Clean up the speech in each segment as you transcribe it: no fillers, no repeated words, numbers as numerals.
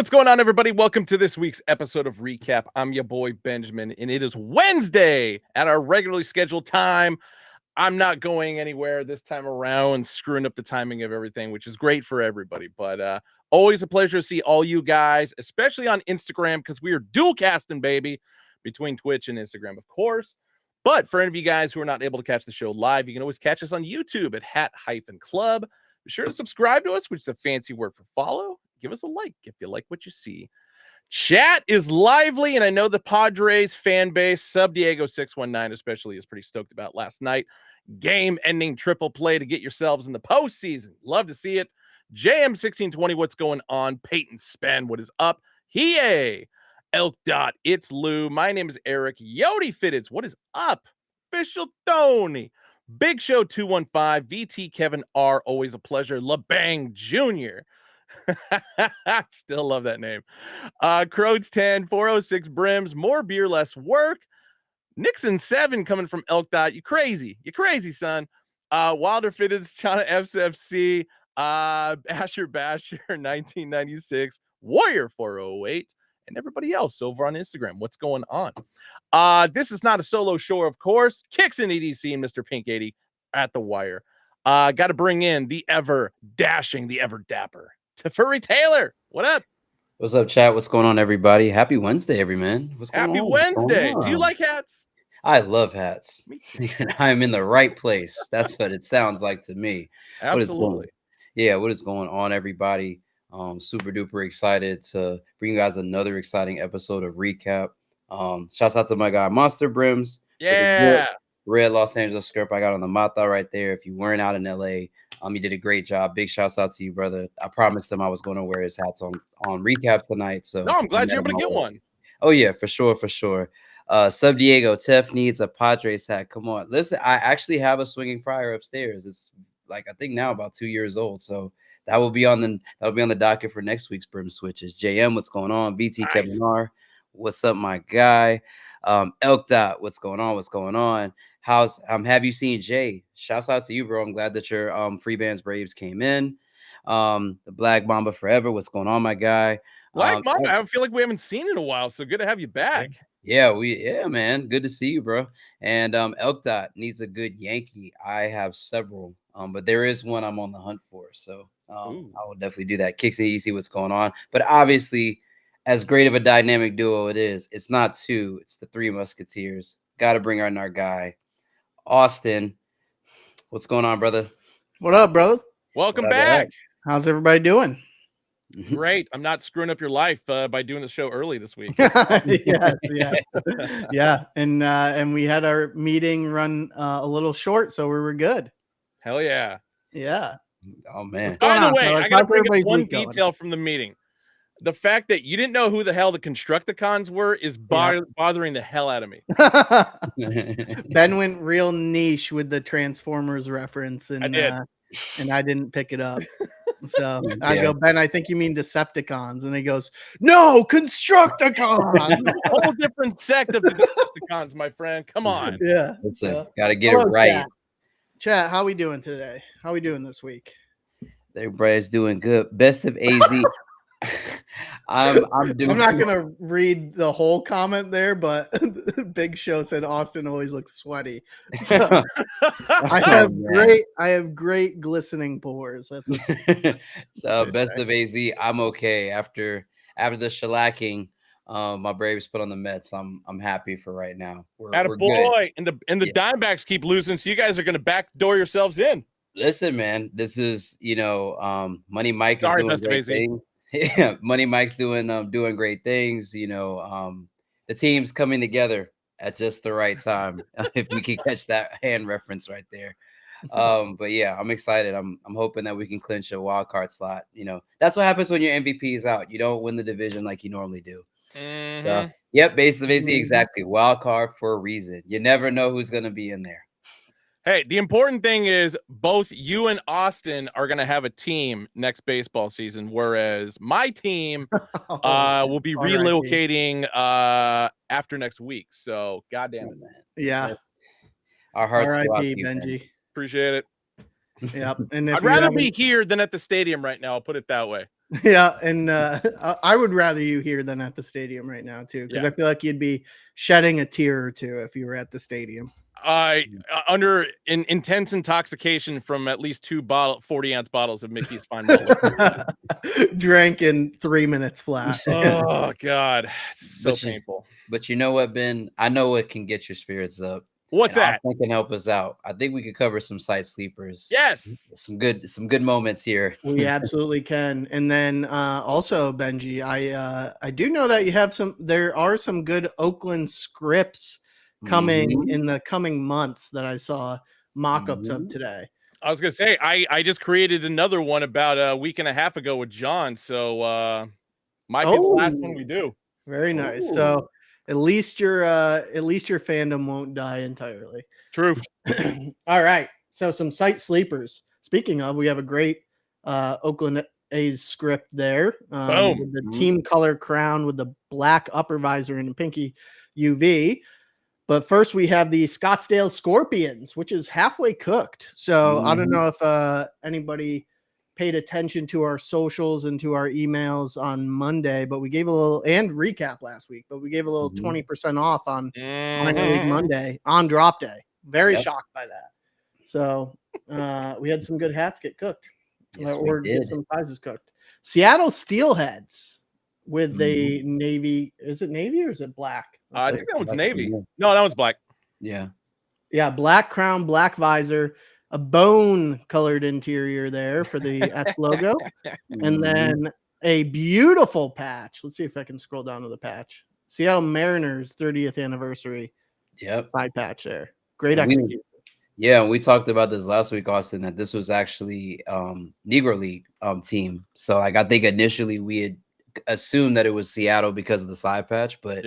What's going on, everybody? Welcome to this week's episode of Recap. I'm your boy Benjamin, and it is Wednesday at our regularly scheduled time. I'm not going anywhere this time around, screwing up the timing of everything, which is great for everybody. But always a pleasure to see all you guys, especially on Instagram, because we are dual casting, baby, between Twitch and Instagram, of course. But for any of you guys who are not able to catch the show live, you can always catch us on YouTube at Hat-Club. Be sure to subscribe to us, which is a fancy word for follow. Give us a like if you like what you see. Chat is lively, and I know the Padres fan base, Sub Diego 619 especially, is pretty stoked about last night. Game-ending triple play to get yourselves in the postseason. Love to see it. JM1620, what's going on? Peyton Spen, what is up? Hiei. Elk Dot, it's Lou. My name is Eric. Yodi Fitteds, what is up? Official Tony. Big Show 215, VT Kevin R, always a pleasure. LeBang Jr. Still love that name. Croats 10, 406 Brims, more beer, less work. Nixon 7 coming from Elk Dot. You crazy, son. Wilder Fitteds, China FFC, Basher 1996, Warrior 408, and everybody else over on Instagram. What's going on? This is not a solo show, of course. Kicks in EDC and Mr. Pink 80 at the wire. Got to bring in the ever dashing, the ever dapper Furry Taylor. What up? What's up, chat? What's going on, everybody? Happy Wednesday, man. What's going Happy on? Wednesday. Do you like hats? I love hats. I'm in the right place. That's what it sounds like to me. Absolutely. What is going on, everybody? Super duper excited to bring you guys another exciting episode of Recap. Shouts out to my guy Monster Brims. Yeah. Red Los Angeles script I got on the Mata right there. If you weren't out in LA, you did a great job. Big shouts out to you, brother. I promised him I was going to wear his hats on Recap tonight. So no, I'm glad you're able to get one. Oh yeah, for sure. Sub Diego, Tef needs a Padres hat. Come on, listen. I actually have a swinging fryer upstairs. It's like I think now about 2 years old. So that will be on the docket for next week's Brim Switches. JM, what's going on? BT nice. Kevin R, what's up, my guy? Elk Dot, what's going on? Have you seen Jay? Shouts out to you, bro. I'm glad that your Free Bands Braves came in. The Black Mamba Forever, what's going on, my guy? Black Mamba, I feel like we haven't seen in a while, so good to have you back. Yeah, man. Good to see you, bro. And Elk Dot needs a good Yankee. I have several, but there is one I'm on the hunt for. So I will definitely do that. Kicks AEC, what's going on? But obviously, as great of a dynamic duo it is, it's not two, it's the Three Musketeers. Got to bring on our guy, Austin. What's going on, brother? What up, brother? Welcome back. How's everybody doing? Great. I'm not screwing up your life by doing the show early this week. Yeah. And we had our meeting run a little short, so we were good. Hell yeah. Yeah. Oh man. By the way, I got to bring up one detail from the meeting. The fact that you didn't know who the hell the Constructicons were is bothering the hell out of me. Ben went real niche with the Transformers reference, and I didn't pick it up. So I go, Ben, I think you mean Decepticons. And he goes, no, Constructicons. Whole different sect of the Decepticons, my friend. Come on. Yeah. Got to get it right. Chat, how we doing today? How we doing this week? Everybody's doing good. Best of AZ. I'm not gonna read the whole comment there, but Big Show said Austin always looks sweaty. So I have great glistening pores. That's so best of AZ. I'm okay after the shellacking my Braves put on the Mets. I'm happy for right now. We're boy, and the Diamondbacks keep losing, so you guys are gonna backdoor yourselves in. Listen, man, this is Money Mike is doing great things. Yeah, Money Mike's doing great things. The team's coming together at just the right time. If we can catch that hand reference right there. But yeah, I'm excited. I'm hoping that we can clinch a wild card slot. That's what happens when your MVP is out. You don't win the division like you normally do. Mm-hmm. So, yep, basically exactly. Wild card for a reason. You never know who's gonna be in there. Hey, the important thing is both you and Austin are going to have a team next baseball season, whereas my team will be relocating after next week. So, goddamn it, man. Yeah. Our hearts go out to you, Benji. Appreciate it. Yep. And I'd rather be here than at the stadium right now. I'll put it that way. Yeah, and I would rather you here than at the stadium right now too, because I feel like you'd be shedding a tear or two if you were at the stadium. Under intense intoxication from at least 2 40-ounce bottles of Mickey's Fine Malt Liquor. Drank in 3 minutes flat. Oh God, so painful. But you know what, Ben? I know what can get your spirits up. What's that? I think can help us out. I think we could cover some site sleepers. Yes, some good moments here. We absolutely can. And then also, Benji, I do know that you have there are some good Oakland scripts coming in the coming months that I saw mock-ups of today. I was gonna say I just created another one about a week and a half ago with John, so might be the last one we do. Very nice. So at least your fandom won't die entirely. True. All right. So some site sleepers. Speaking of, we have a great Oakland A's script there. With the team color crown with the black upper visor and the pinky UV. But first we have the Scottsdale Scorpions, which is halfway cooked. So I don't know if anybody paid attention to our socials and to our emails on Monday, but we gave a little, and recap last week, but we gave a little 20% off on Minor League Monday on drop day. Very shocked by that. So we had some good hats get cooked, or get some prizes cooked. Seattle Steelheads with the navy. Is it navy or is it black? I think that one's navy. No, that one's black. Yeah. Black crown, black visor, a bone colored interior there for the S logo, and then a beautiful patch. Let's see if I can scroll down to the patch. Seattle Mariners 30th anniversary. Side patch there. Great execution. We talked about this last week, Austin, that this was actually Negro League team. So like I think initially we had assumed that it was Seattle because of the side patch, but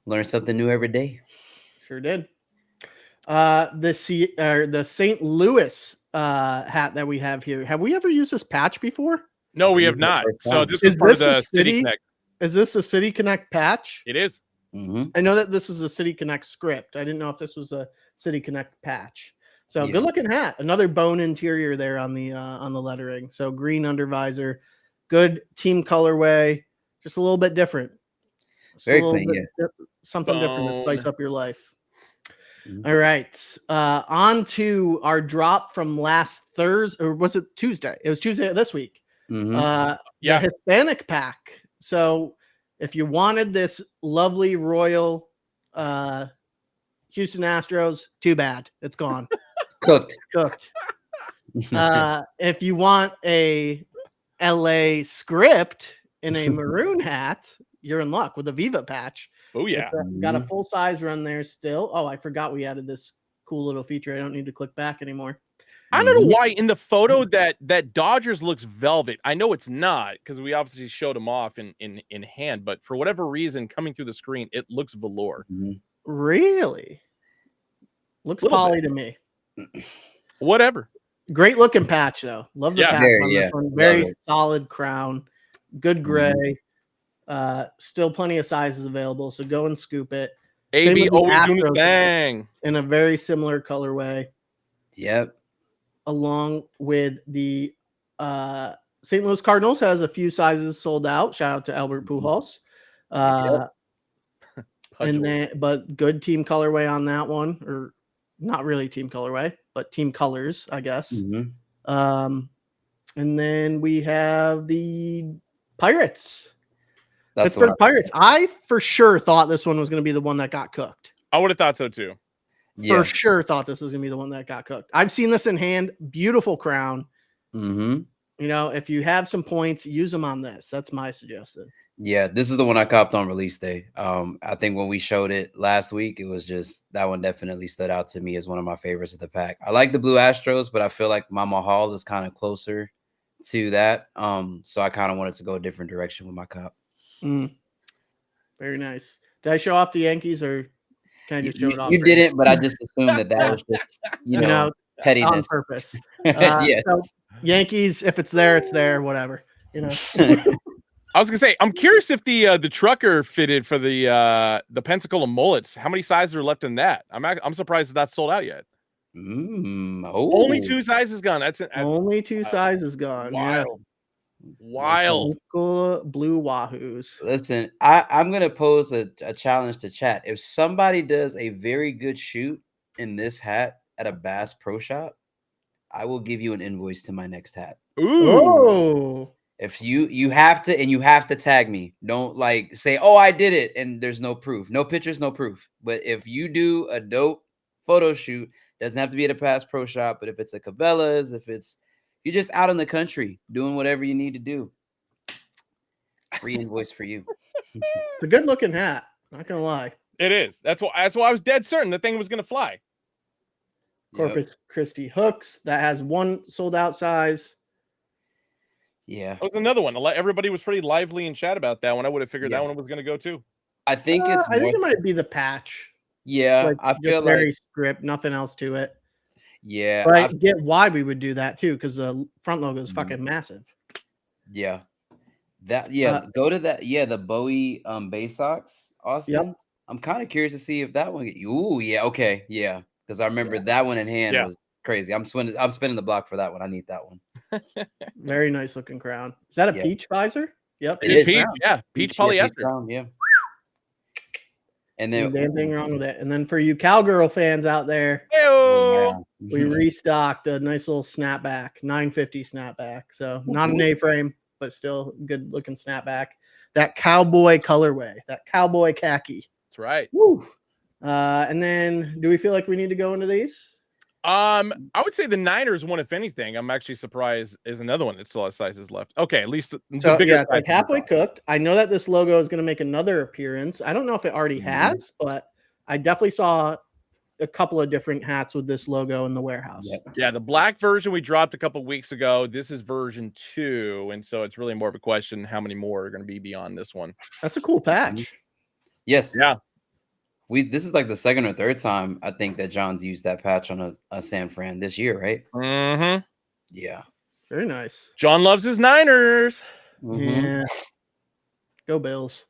learn something new every day. Sure did. The St. Louis hat that we have here. Have we ever used this patch before? No, we have not. So this is part of the City Connect. Is this a City Connect patch? It is. I know that this is a City Connect script. I didn't know if this was a City Connect patch. So good looking hat. Another bone interior there on the lettering. So green under visor, good team colorway, just a little bit different. Very clean, something different to spice up your life. All right. On to our drop from last Thursday, or was it Tuesday? It was Tuesday this week. The Hispanic pack. So if you wanted this lovely royal Houston Astros, too bad. It's gone. Cooked. If you want a LA script in a maroon hat, you're in luck with a Viva patch. Oh yeah. Got a full size run there still. Oh, I forgot we added this cool little feature. I don't need to click back anymore. I don't know why in the photo that Dodgers looks velvet. I know it's not because we obviously showed them off in hand, but for whatever reason coming through the screen, it looks velour. Really? Looks poly to me. Whatever. Great looking patch though. Love the patch on this one. Very solid crown. Good gray. Still plenty of sizes available, so go and scoop it. AB always doing his thing in a very similar colorway. Yep. Along with the St. Louis Cardinals has a few sizes sold out. Shout out to Albert Pujols. And then, but good team colorway on that one, or not really team colorway, but team colors, I guess. And then we have the Pirates. That's the Pirates. I for sure thought this one was going to be the one that got cooked. I would have thought so too. For sure thought this was going to be the one that got cooked. I've seen this in hand. Beautiful crown. You know, if you have some points, use them on this. That's my suggestion. Yeah, this is the one I copped on release day. I think when we showed it last week, it was just that one definitely stood out to me as one of my favorites of the pack. I like the Blue Astros, but I feel like my Mahal is kind of closer to that. So I kind of wanted to go a different direction with my cop. Very nice. Did I show off the Yankees, or can I just show it off? You didn't, but I just assumed that was just you know pettiness on purpose. So Yankees, if it's there, it's there. Whatever, you know. I was gonna say, I'm curious if the trucker fitted for the Pensacola mullets. How many sizes are left in that? I'm surprised that's sold out yet. Only 2 sizes gone. That's only 2 sizes gone. Wild. Wild. School blue wahoos. Listen, I'm gonna pose a challenge to chat. If somebody does a very good shoot in this hat at a Bass Pro Shop, I will give you an invoice to my next hat. Ooh. Oh. If you have to tag me. Don't like say, oh, I did it, and there's no proof, no pictures, no proof. But if you do a dope photo shoot, doesn't have to be at a Bass Pro Shop, but if it's a Cabela's, if you're just out in the country doing whatever you need to do, free invoice for you. It's a good looking hat. Not gonna lie. It is. That's why I was dead certain the thing was gonna fly. Corpus Christi hooks that has one sold out size. Yeah. That was another one. Everybody was pretty lively in chat about that one. I would have figured that one was gonna go too. I think it might be the patch. Yeah, like, I feel very like script, nothing else to it. Yeah, but I get why we would do that too, because the front logo is fucking massive. Yeah, go to that. Yeah, the Bowie Bay Sox, Austin. Yep. I'm kind of curious to see if that one. Ooh, yeah, okay, yeah, because I remember that one in hand was crazy. I'm spinning the block for that one. I need that one. Very nice looking crown. Is that a peach visor? Yep, it is peach. Yeah, peach polyester. Crown, yeah. And then damn thing wrong with it. And then for you cowgirl fans out there, we restocked a nice little snapback, 950 snapback. So not an A-frame, but still good looking snapback. That cowboy colorway, that cowboy khaki. That's right. Woo. And then do we feel like we need to go into these? I would say the Niners one, if anything. I'm actually surprised is another one that still has sizes left. Okay, at least so yeah, it's like halfway cooked. I know that this logo is going to make another appearance. I don't know if it already has, but I definitely saw a couple of different hats with this logo in the warehouse. Yeah, the black version we dropped a couple of weeks ago. This is version 2, and so it's really more of a question how many more are going to be beyond this one. That's a cool patch. Yes. Yeah. This is like the second or third time I think that John's used that patch on a San Fran this year, right? Mm-hmm. Yeah. Very nice. John loves his Niners. Yeah. Go Bills.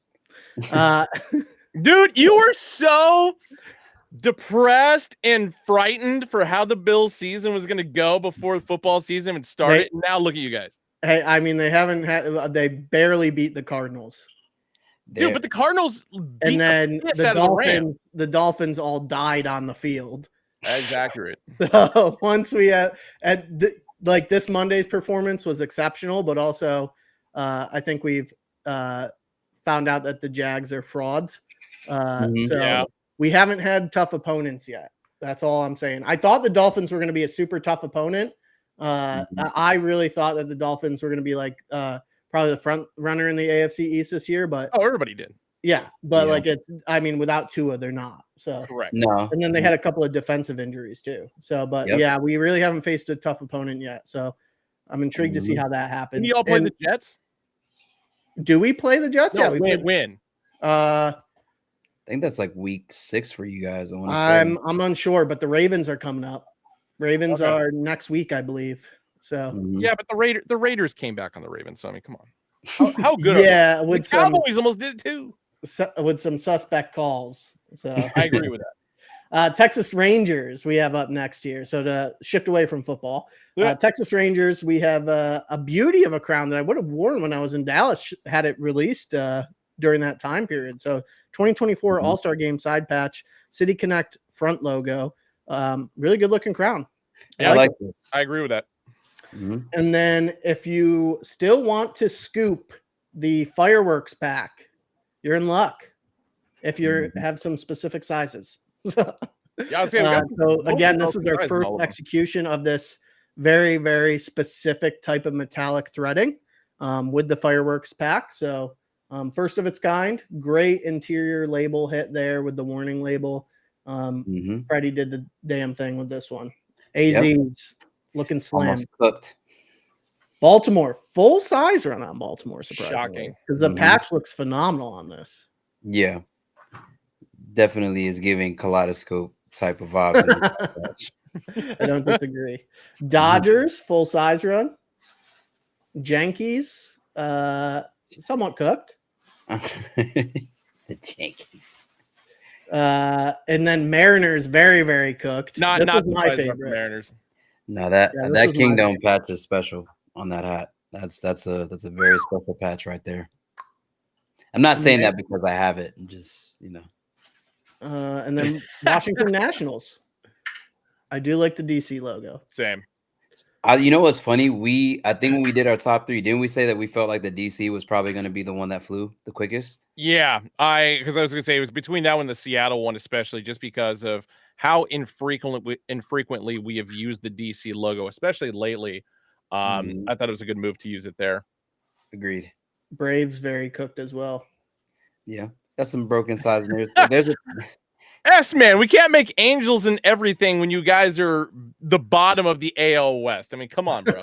Dude, you were so depressed and frightened for how the Bills season was going to go before the football season had started. Now look at you guys. Hey, I mean, they barely beat the Cardinals. Dude, but the Cardinals and then the Dolphins all died on the field. That's accurate. So once we like this Monday's performance was exceptional, but also I think we've found out that the Jags are frauds. So we haven't had tough opponents yet. That's all I'm saying. I thought the Dolphins were going to be a super tough opponent. I really thought that the Dolphins were going to be like probably the front runner in the AFC East this year, but everybody did. Yeah, but like without Tua, they're not. So correct. No, and then they had a couple of defensive injuries too. So, but yeah, we really haven't faced a tough opponent yet. So I'm intrigued to see how that happens. Can you all play the Jets? Do we play the Jets? No, yeah, we win. I think that's like week 6 for you guys. I'm unsure, but the Ravens are coming up. Ravens are next week, I believe. So yeah, but the Raiders came back on the Ravens. So I mean, come on, how good? Yeah, with the Cowboys almost did it too. With some suspect calls. So I agree with that. Texas Rangers we have up next year. So to shift away from football, Texas Rangers, we have a beauty of a crown that I would have worn when I was in Dallas had it released during that time period. So 2024 All-Star Game side patch, City Connect front logo, really good looking crown. Yeah, I like this. I agree with that. And then if you still want to scoop the fireworks pack, you're in luck if you have some specific sizes. So again, this is our first execution of this very, very specific type of metallic threading with the fireworks pack. So first of its kind, great interior label hit there with the warning label. Freddie did the damn thing with this one. AZ's looking slim. Almost cooked. Baltimore, full size run on Baltimore, surprisingly. Shocking. Because the patch looks phenomenal on this. Yeah. Definitely is giving kaleidoscope type of vibes. I don't disagree. Dodgers, full size run. Yankees, somewhat cooked. The Yankees. And then Mariners, very, very cooked. Not my favorite. Mariners. No, that Kingdom patch is special on that hat. That's a very special patch right there. I'm not saying that because I have it. I'm just, And then Washington Nationals. I do like the DC logo. Same. You know what's funny? I think when we did our top 3, didn't we say that we felt like the DC was probably going to be the one that flew the quickest? Yeah, because I was gonna say it was between that one and the Seattle one, especially just because of how infrequently we have used the DC logo, especially lately. I thought it was a good move to use it there. Agreed. Braves very cooked as well. Yeah, got some broken sides. Man, we can't make angels and everything when you guys are the bottom of the AL West. I mean, come on, bro.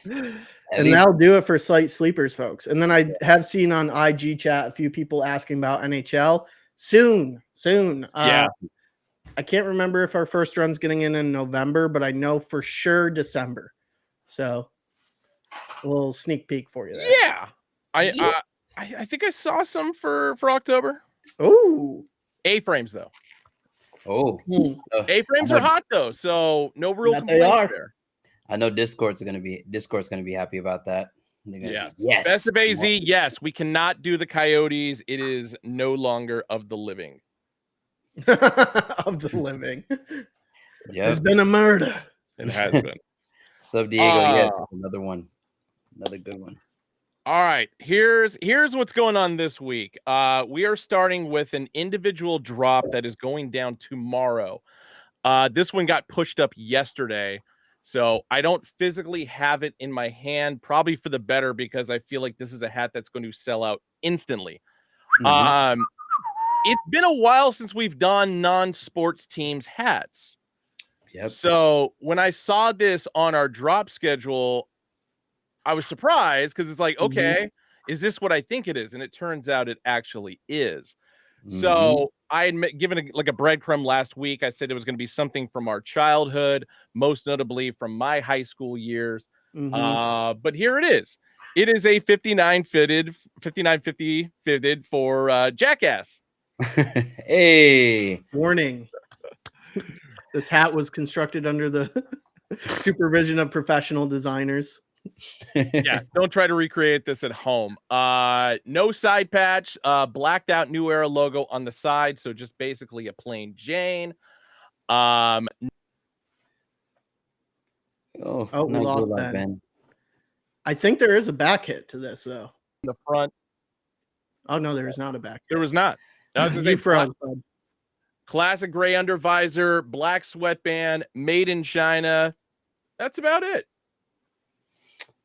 And that'll do it for Slight Sleepers, folks. And then I have seen on IG chat a few people asking about NHL. Soon. Yeah. I can't remember if our first run's getting in November, but I know for sure December. So a little sneak peek for you there. Yeah. I think I saw some for October. Oh. A-frames though. Oh. A-frames are hot though, so no real complaints there. I know Discord's gonna be happy about that. Yes. Best of AZ, yes. We cannot do the Coyotes. It is no longer of the living. Of the living. Yeah. There's been a murder. It has been. Sub Diego, another one. Another good one. All right. Here's what's going on this week. We are starting with an individual drop that is going down tomorrow. This one got pushed up yesterday. So I don't physically have it in my hand, probably for the better, because I feel like this is a hat that's going to sell out instantly. It's been a while since we've done non-sports teams hats. Yep. So when I saw this on our drop schedule, I was surprised because it's like, okay, is this what I think it is? And it turns out it actually is. So I had given a breadcrumb last week. I said it was going to be something from our childhood, most notably from my high school years. But here it is. It is a 5950 fitted for Jackass. Hey. Warning. This hat was constructed under the supervision of professional designers. Yeah, don't try to recreate this at home. No side patch, blacked out New Era logo on the side, so just basically a plain Jane. We lost Ben. I think there is a back hit to this though. In the front. Oh no, there is not a back hit. There was not. You froze. Classic gray under visor, black sweatband, made in China. That's about it.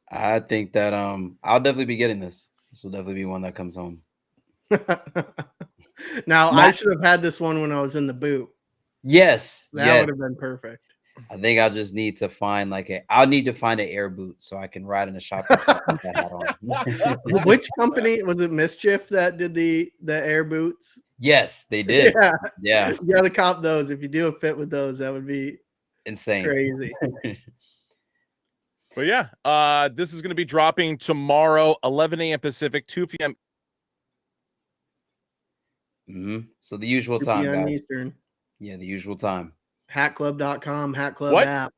I think that I'll definitely be getting this. This will definitely be one that comes home. Now I should have had this one when I was in the boot. Yes, that would have been perfect. I think I'll just need to find I'll need to find an air boot so I can ride in a shop with that hat on. Which company was it? Mischief that did the air boots? Yes, they did. Yeah. You gotta cop those. If you do a fit with those, that would be insane. Crazy. But yeah, this is going to be dropping tomorrow, 11 a.m. Pacific, 2 p.m. So the usual time, guys. Eastern. Yeah, the usual time. Hatclub.com, Hat Club app.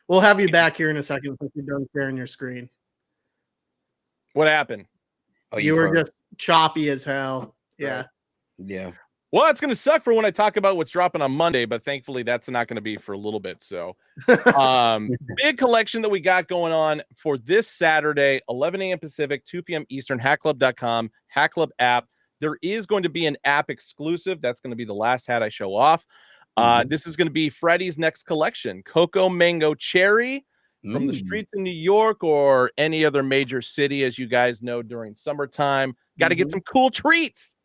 We'll have you back here in a second if you're done sharing your screen. What happened? Oh, you were just choppy as hell. Yeah. Yeah. Well, it's going to suck for when I talk about what's dropping on Monday, but thankfully that's not going to be for a little bit. So big collection that we got going on for this Saturday, 11 a.m. Pacific, 2 p.m. Eastern, hatclub.com, Hat Club app. There is going to be an app exclusive. That's going to be the last hat I show off. This is going to be Freddie's next collection, Coco Mango Cherry from the streets in New York or any other major city, as you guys know, during summertime. Got to get some cool treats.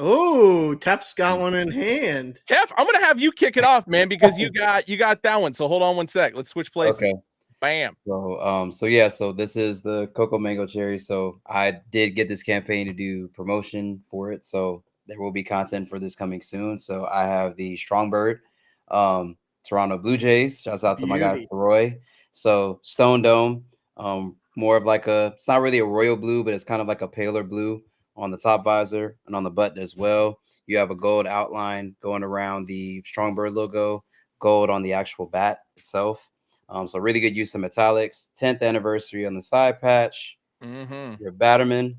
Oh, Tef's got one in hand. Tef, I'm gonna have you kick it off, man, because you got that one. So hold on one sec. Let's switch places. Okay. Bam. So this is the Coco Mango Cherry. So I did get this campaign to do promotion for it. So there will be content for this coming soon. So I have the Strongbird, Toronto Blue Jays. Shouts out to my guy Roy. So Stone Dome, more of it's not really a royal blue, but it's kind of like a paler blue on the top visor and on the button as well. You have a gold outline going around the Strongbird logo, gold on the actual bat itself. So really good use of metallics. 10th anniversary on the side patch. Your Batterman,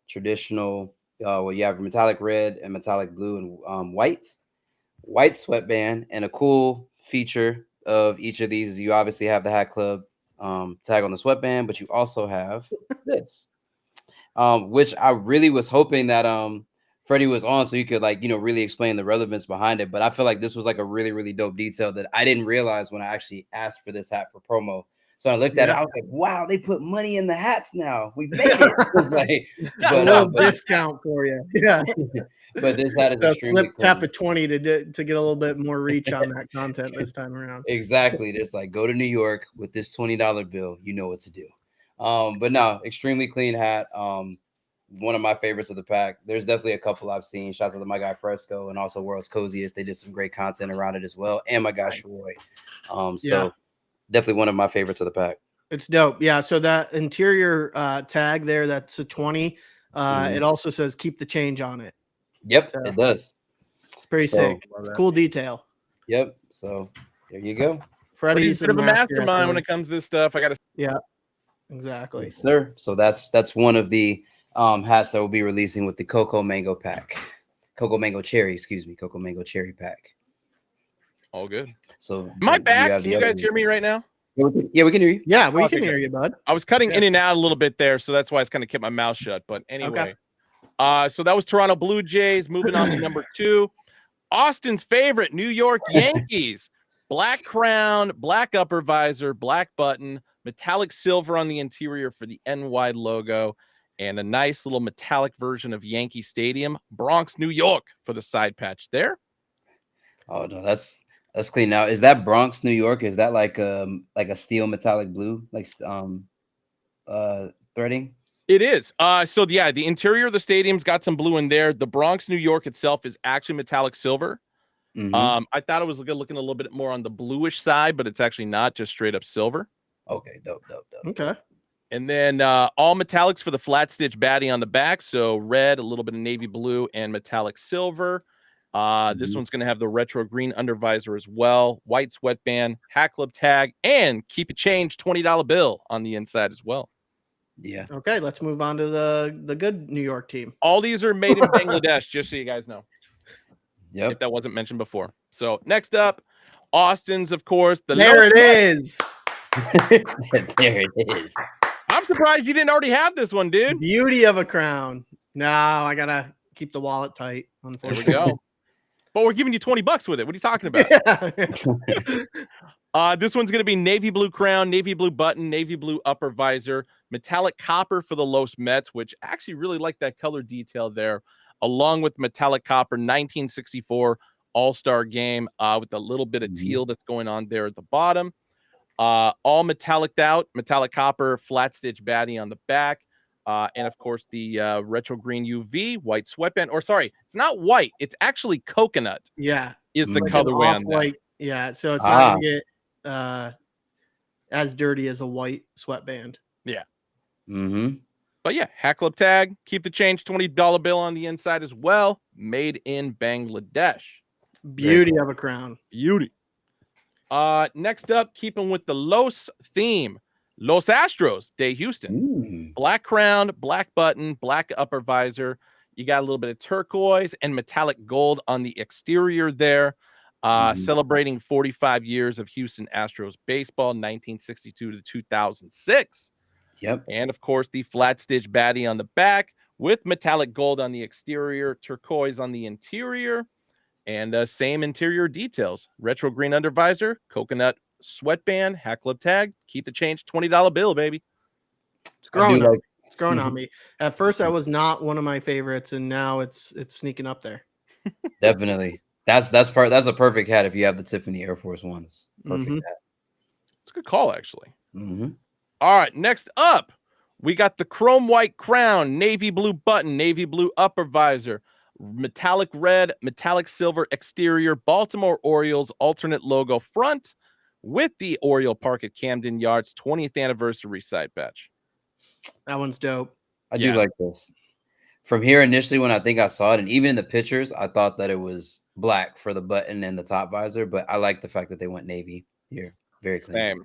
traditional. Well, you have metallic red and metallic blue and white sweatband, and a cool feature of each of these. You obviously have the Hat Club tag on the sweatband, but you also have this, which I really was hoping that Freddie was on so you could really explain the relevance behind it. But I feel like this was like a really, really dope detail that I didn't realize when I actually asked for this hat for promo. So I looked at it, I was like, wow, they put money in the hats now. We made it. A little discount for you. Yeah. But this hat is extremely cool. Tap a 20 to get a little bit more reach on that content this time around. Exactly. Just like go to New York with this $20 bill. You know what to do. But no, extremely clean hat. One of my favorites of the pack. There's definitely a couple I've seen. Shouts out to my guy Fresco and also World's Coziest. They did some great content around it as well. And my guy Shroy. So definitely one of my favorites of the pack. It's dope. Yeah. So that interior tag there, that's a 20. It also says keep the change on it. Yep, so, it does. It's pretty sick. It's a cool detail. Yep. So there you go. Freddie's a bit of a mastermind when it comes to this stuff. I got to. Yeah. Exactly. Yes, sir. So that's one of the hats that we'll be releasing with the Coco Mango pack. Coco Mango Cherry pack. All good. So am I back? Can you guys hear me right now? Yeah, we can hear you. Yeah, we can hear you, bud. I was cutting in and out a little bit there, so that's why I kind of kept my mouth shut. But anyway, so that was Toronto Blue Jays. Moving on to number 2, Austin's favorite, New York Yankees. Black crown, black upper visor, black button, metallic silver on the interior for the NY logo, and a nice little metallic version of Yankee Stadium, Bronx, New York, for the side patch there. Oh no, that's clean. Now, is that Bronx, New York? Is that like a steel metallic blue, threading? It is. So yeah, the interior of the stadium's got some blue in there. The Bronx, New York itself is actually metallic silver. I thought it was looking a little bit more on the bluish side, but it's actually not, just straight up silver. Okay, dope. Okay. And then all metallics for the flat stitch baddie on the back. So red, a little bit of navy blue, and metallic silver. This one's going to have the retro green undervisor as well, white sweatband, Hat Club tag, and keep it change $20 bill on the inside as well. Yeah. Okay, let's move on to the good New York team. All these are made in Bangladesh, just so you guys know. Yep. If that wasn't mentioned before. So next up, Austin's, of course. There it is. There it is. I'm surprised you didn't already have this one, dude. Beauty of a crown. No, I gotta keep the wallet tight. Unfortunately. There we go. But we're giving you $20 with it. What are you talking about? This one's going to be navy blue crown, navy blue button, navy blue upper visor, metallic copper for the Los Mets, which I actually really like that color detail there, along with metallic copper 1964 All-Star game with a little bit of teal that's going on there at the bottom. All metalliced out, metallic copper, flat stitch baddie on the back. And of course, the retro green UV, white sweatband, or sorry, it's not white. It's actually coconut. Yeah. Is the colorway on white. Yeah. So it's not going to get as dirty as a white sweatband. Yeah. But yeah, Hat Club tag, keep the change, $20 bill on the inside as well. Made in Bangladesh. Beauty of a crown. Beauty. Next up, keeping with the Los theme. Los Astros de Houston. Black crown, black button, black upper visor. You got a little bit of turquoise and metallic gold on the exterior there. Celebrating 45 years of Houston Astros baseball, 1962 to 2006. Yep. And of course, the flat stitch baddie on the back with metallic gold on the exterior, turquoise on the interior, and same interior details. Retro green undervisor, coconut sweatband, Hat Club tag, keep the change, $20 bill, baby. It's growing it's growing on me. At first, that was not one of my favorites, and now it's sneaking up there. Definitely. That's a perfect hat if you have the Tiffany Air Force Ones. Perfect hat. It's a good call, actually. All right, next up, we got the chrome white crown, navy blue button, navy blue upper visor, metallic red, metallic silver exterior, Baltimore Orioles alternate logo front with the Oriole Park at Camden Yards 20th anniversary side patch. That one's dope. I do like this. From here, initially, when I think I saw it, and even in the pictures, I thought that it was black for the button and the top visor, but I like the fact that they went navy here. Very clean. Same.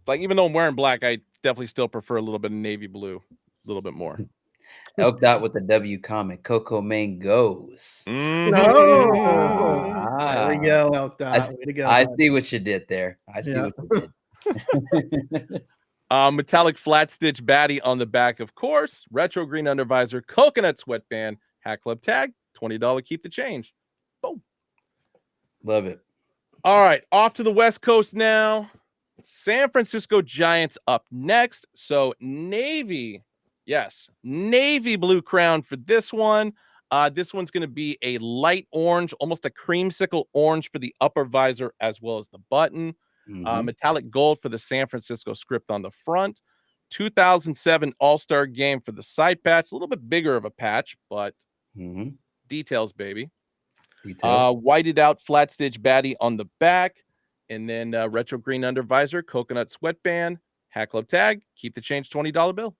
Like, even though I'm wearing black, I definitely still prefer a little bit of navy blue, a little bit more. Helped out with the W comment. Coco Mangoes. Oh, there we go, Elk I, Dot. Way to go, I bud. see what you did there. I see what you did. Metallic flat stitch baddie on the back, of course. Retro green undervisor, coconut sweatband, Hat Club tag, $20. Keep the change. Boom. Love it. All right, off to the West Coast now. San Francisco Giants up next. So navy, yes, navy blue crown for this one. This one's going to be a light orange, almost a creamsicle orange for the upper visor as well as the button. Metallic gold for the San Francisco script on the front. 2007 All-Star game for the side patch. A little bit bigger of a patch, but details, baby. Whited out flat stitch baddie on the back. And then retro green undervisor, coconut sweatband, Hat Club tag. Keep the change, $20 bill.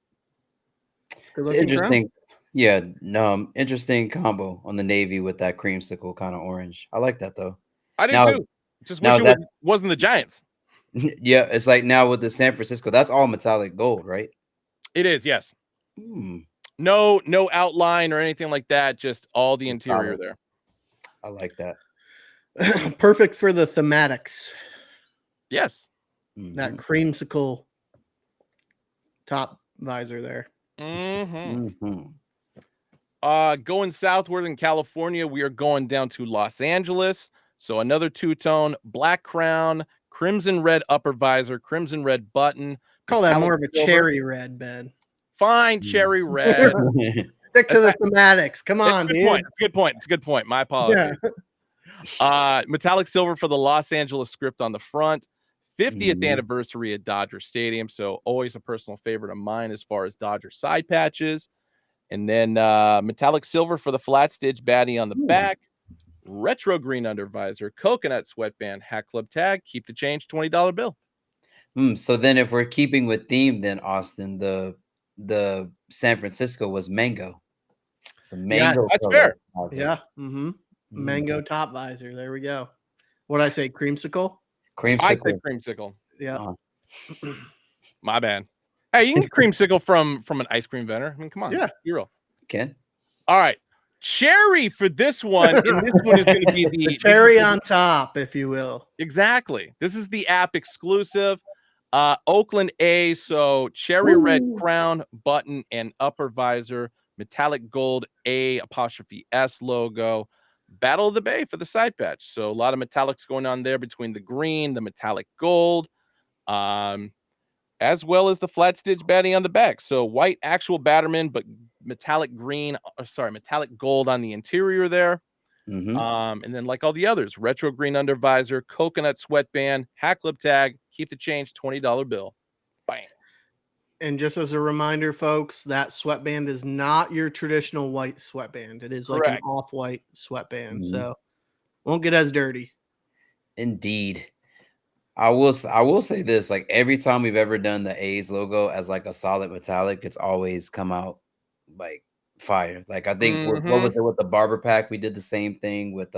It's interesting. Yeah, no, interesting combo on the navy with that creamsicle kind of orange. I like that though. I do too. Just wish it wasn't the Giants. Yeah, it's like now with the San Francisco, that's all metallic gold, right? It is, yes. No outline or anything like that. Just all the interior there. I like that. Perfect for the thematics. Yes. That creamsicle top visor there. Going southward in California, we are going down to Los Angeles. So another two-tone, black crown, crimson red upper visor, crimson red button. Call that more of a cherry red, Ben. Fine, cherry red. Stick to the thematics. Come on, dude. It's a good point. It's a good point. My apologies. Metallic silver for the Los Angeles script on the front. 50th anniversary at Dodger Stadium. So always a personal favorite of mine as far as Dodger side patches. And then metallic silver for the flat stitch baddie on the back. Retro green undervisor, coconut sweatband, Hat Club tag. Keep the change, $20 bill. So then if we're keeping with theme, then Austin, the San Francisco was mango. So mango. That's fair. Yeah. Mango top visor. There we go. What did I say? Creamsicle? I say creamsicle. Yeah. My bad. Hey, you can get creamsicle from an ice cream vendor. I mean, come on. Yeah. You're real. Can. All right. Cherry for this one. And this one is going to be the cherry on top, if you will. Exactly. This is the app exclusive. Oakland A. So cherry red crown, button, and upper visor. Metallic gold A''S logo. Battle of the Bay for the side patch. So a lot of metallics going on there between the green, the metallic gold, as well as the flat stitch baddie on the back. So white actual Batterman, but metallic green, metallic gold on the interior there. And then like all the others, retro green undervisor, coconut sweatband, Hat Club tag, keep the change, $20 bill. Bang. And just as a reminder, folks, that sweatband is not your traditional white sweatband. It is like an off-white sweatband. So won't get as dirty. Indeed. I will say this, like every time we've ever done the A's logo as like a solid metallic, it's always come out like fire. Like I think what was it with the barber pack? We did the same thing with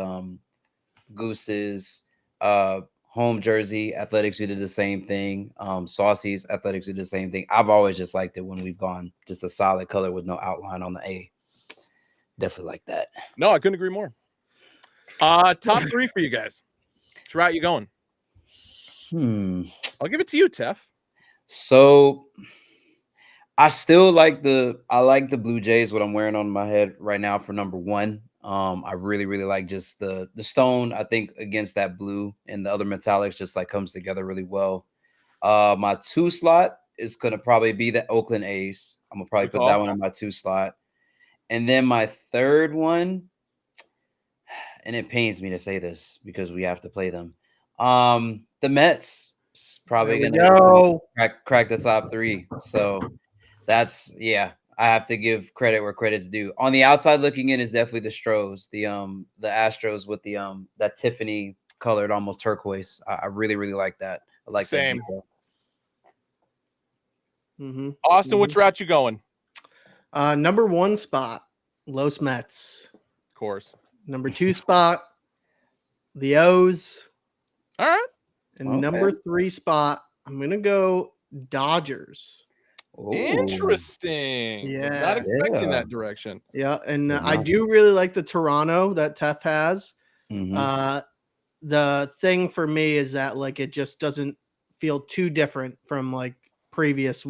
Goose's home jersey athletics. We did the same thing. Saucy's athletics, we did the same thing. I've always just liked it when we've gone just a solid color with no outline on the A. Definitely like that. No, I couldn't agree more. Top three for you guys. Which route you going? I'll give it to you, Tef. So I still like the Blue Jays, what I'm wearing on my head right now for number one. I really, really like just the stone, I think, against that blue and the other metallics just like comes together really well. My 2 slot is going to probably be the Oakland A's. I'm going to probably put that one in my 2 slot. And then my third one, and it pains me to say this because we have to play them. The Mets is probably going to crack the top 3. So that's, I have to give credit where credit's due. On the outside looking in is definitely the Stros, the Astros with the that Tiffany colored almost turquoise. I really, really like that. I like Same. that. Austin, which route you going? Number 1 spot, Los Mets. Of course. Number 2 spot, the O's. All right. And number 3 spot, I'm gonna go Dodgers. Ooh. Interesting. Yeah. Not expecting Yeah. that direction. Yeah, and Good I matchup. do really like the Toronto that Tef has. Mhm. The thing for me is that like it just doesn't feel too different from like previous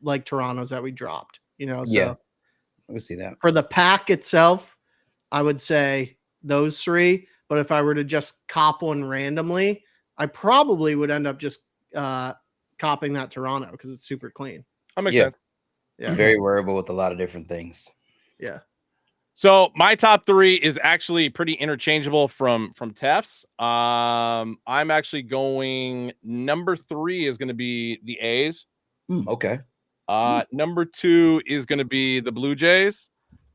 like Torontos that we dropped. Yeah, So I can see that. for the pack itself, I would say those three. But if I were to just cop one randomly, I probably would end up just copping that Toronto because it's super clean. That makes Yeah. sense. Yeah. Very wearable with a lot of different things. Yeah. So my top 3 is actually pretty interchangeable from Tef's. I'm actually going number 3 is going to be the A's. Okay. Number 2 is going to be the Blue Jays.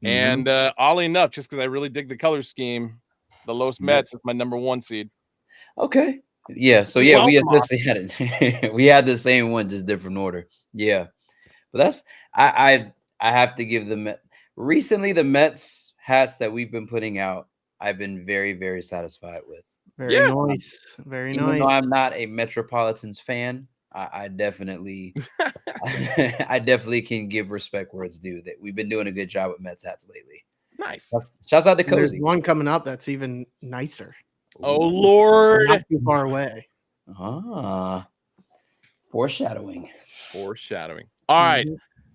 And oddly enough, just because I really dig the color scheme, the Los Mets is my number 1 seed. Okay. Yeah. So yeah, we essentially had it. We had the same one, just different order. Yeah. But that's I have to give the Met recently the Mets hats that we've been putting out, I've been very, very satisfied with. Very nice. Very Even nice. though I'm not a Metropolitans fan, I definitely I definitely can give respect where it's due that we've been doing a good job with Mets hats lately. Nice. Shouts out to And there's Cozy. one coming up that's even nicer. Oh Lord. Not too far away. Foreshadowing. All right.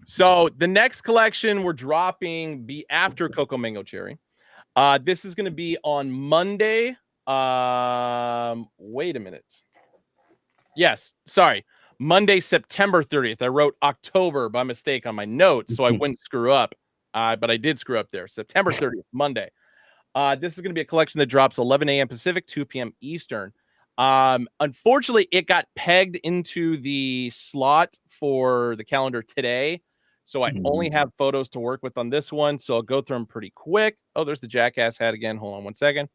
So the next collection we're dropping be after Coco Mango Cherry. This is going to be on Monday. Wait a minute. Yes, sorry. Monday, September 30th. I wrote October by mistake on my notes, so I wouldn't screw up. But I did screw up there. September 30th, Monday. This is going to be a collection that drops 11 a.m. Pacific, 2 p.m. Eastern. Unfortunately, it got pegged into the slot for the calendar today. So I only have photos to work with on this one. So I'll go through them pretty quick. Oh, there's the Jackass hat again. Hold on 1 second.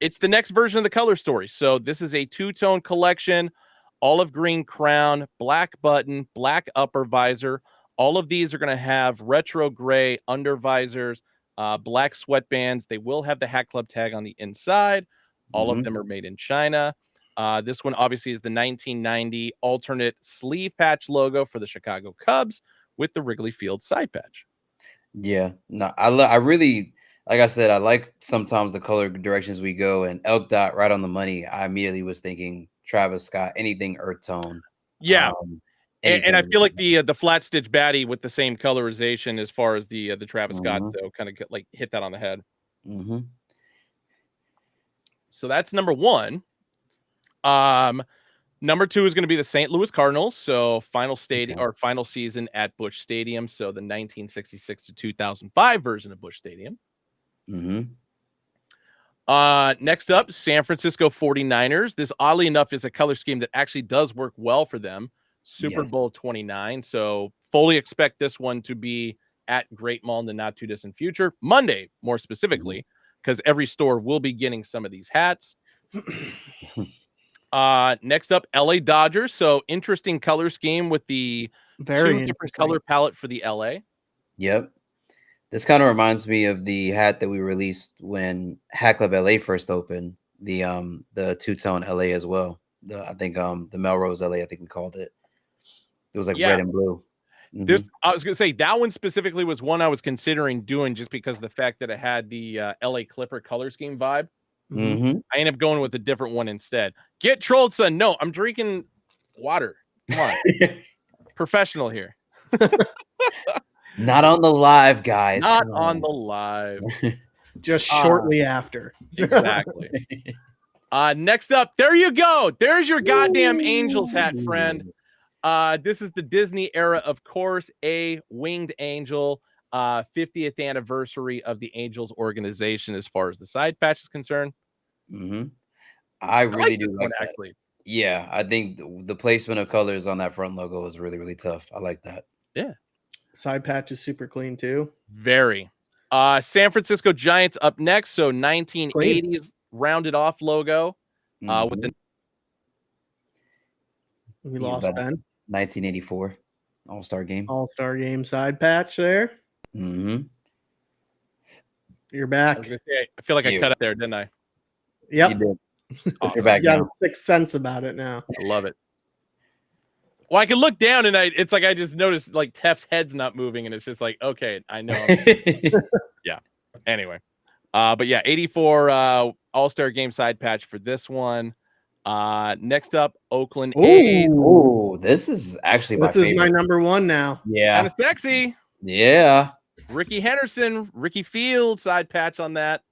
It's the next version of the color story. So this is a 2-tone collection, olive green crown, black button, black upper visor. All of these are going to have retro gray under visors, black sweatbands. They will have the Hat Club tag on the inside. All of them are made in China. This one obviously is the 1990 alternate sleeve patch logo for the Chicago Cubs with the Wrigley Field side patch. Yeah, no, I really, like I said, I like sometimes the color directions we go, and Elk Dot right on the money. I immediately was thinking Travis Scott, anything earth tone. Yeah. And I feel like the flat stitch baddie with the same colorization as far as the Travis Scott, so kind of like hit that on the head. So that's number 1. Number 2 is going to be the St. Louis Cardinals. So final season at Busch Stadium. So the 1966 to 2005 version of Busch Stadium. Next up, San Francisco 49ers. This, oddly enough, is a color scheme that actually does work well for them. Super Bowl 29. So fully expect this one to be at Great Mall in the not too distant future. Monday, more specifically, because every store will be getting some of these hats. Next up, LA Dodgers. So interesting color scheme with the 2 different color palette for the LA. Yep. This kind of reminds me of the hat that we released when Hat Club LA first opened, the 2-tone LA as well. I think the Melrose LA, I think we called it. It was like red and blue. This, I was gonna say, that one specifically was one I was considering doing just because of the fact that it had the LA Clipper color scheme vibe. I ended up going with a different one instead. Get trolled, son. No, I'm drinking water. Come on. Professional here. Not on the live, guys. Not on the live. Just shortly after. Exactly. Next up, there you go. There's your goddamn Angels hat, friend. This is the Disney era, of course, a winged angel. 50th anniversary of the Angels organization as far as the side patch is concerned. I really do like that. Actually. Yeah, I think the placement of colors on that front logo is really, really tough. I like that. Yeah. Side patch is super clean too. Very. San Francisco Giants up next. So 1980s rounded off logo. With the we lost Ben. 1984 All-Star game. All-Star game side patch there. You're back. I was gonna say, I feel like I cut it there, didn't I? Yep. You did. Awesome. You're back you got now. a sixth sense about it now. I love it. Well, I can look down and it's like I just noticed like Tef's head's not moving, and it's just like, okay, I know. Yeah. Anyway. But yeah, 84 All-Star Game side patch for this one. Next up, Oakland A's. Oh, this is actually my favorite. This is my number one now. Yeah. Kind of sexy. Yeah. Ricky Henderson, Ricky Field side patch on that.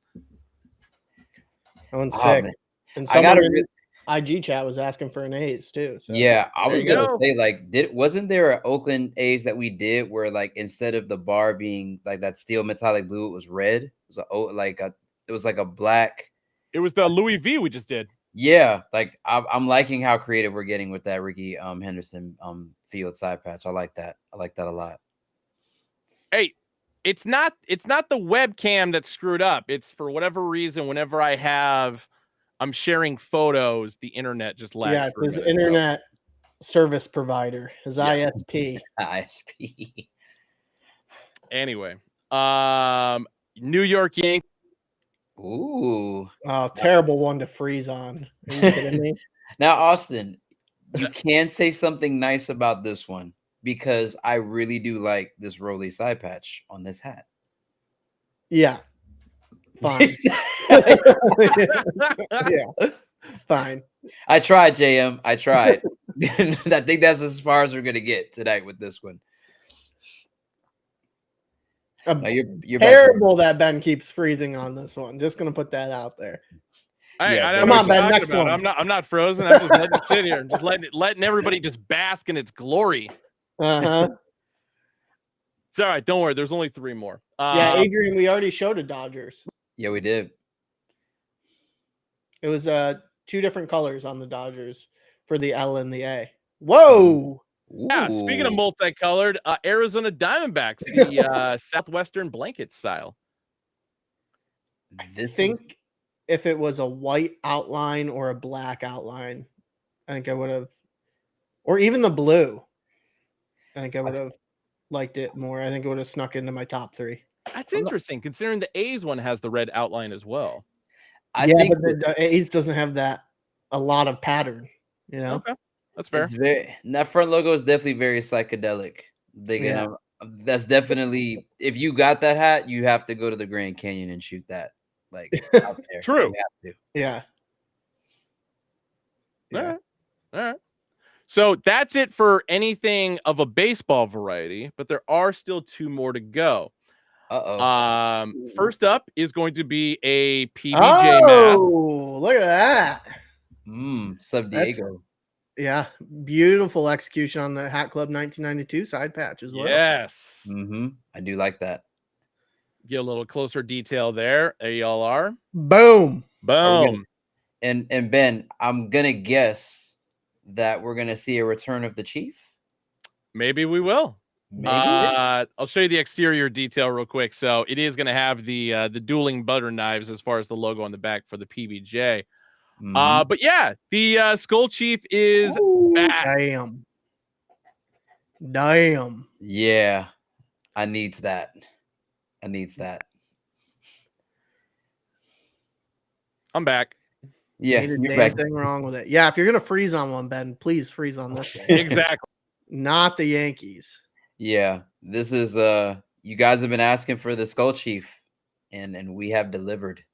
That one's sick. Man. And someone in IG chat was asking for an A's too. So. Yeah, I was gonna say, like, wasn't there an Oakland A's that we did where, like, instead of the bar being like that steel metallic blue, it was red. It was like a black. It was the Louis V we just did. Yeah, like I'm liking how creative we're getting with that Ricky Henderson Field side patch. I like that. I like that a lot. Hey, it's not the webcam that's screwed up. It's for whatever reason, whenever I'm sharing photos, the internet just lags. Yeah, it's his internet service provider, his ISP. ISP. Anyway, New York Yankees. Ooh. Oh, terrible one to freeze on. Are you kidding me? Now, Austin, you can say something nice about this one because I really do like this Rolly side patch on this hat. Yeah. Fine. Yeah. Fine. I tried, JM. I tried. I think that's as far as we're gonna get tonight with this one. No, you're terrible that Ben keeps freezing on this one. Just gonna put that out there. Come on, Ben. Next one. I'm not frozen. I'm just letting it sit here and just letting everybody just bask in its glory. Uh-huh. It's all right. Don't worry. There's only 3 more. Yeah, Adrian, we already showed a Dodgers. Yeah, we did. It was 2 different colors on the Dodgers for the L and the A. Whoa. Yeah, speaking of multicolored, Arizona Diamondbacks, the Southwestern blanket style. I think if it was a white outline or a black outline, I think I would have, or even the blue, I think I would have liked it more. I think it would have snuck into my top 3. That's interesting, considering the A's one has the red outline as well. I think but the A's doesn't have a lot of pattern, you know? Okay. That's fair. That front logo is definitely very psychedelic. That's definitely, if you got that hat, you have to go to the Grand Canyon and shoot that. Like out there. True. You have to. Yeah. All right. So that's it for anything of a baseball variety, but there are still 2 more to go. First up is going to be a PBJ mask. Oh, look at that. Sub Diego. Yeah, beautiful execution on the Hat Club 1992 side patch as well. Yes. I do like that. Get a little closer detail there. There y'all are. Boom. Boom. And Ben, I'm gonna guess that we're gonna see a return of the Chief. Maybe we will. Maybe. I'll show you the exterior detail real quick. So it is going to have the dueling butter knives as far as the logo on the back for the PBJ. But yeah, the Skull Chief is back. Damn. Yeah, I needs that. I'm back. Yeah, ain't a you're damn back. thing wrong with it. Yeah, if you're gonna freeze on one, Ben, please freeze on this one. Exactly. Not the Yankees. Yeah, this is you guys have been asking for the Skull Chief, and we have delivered.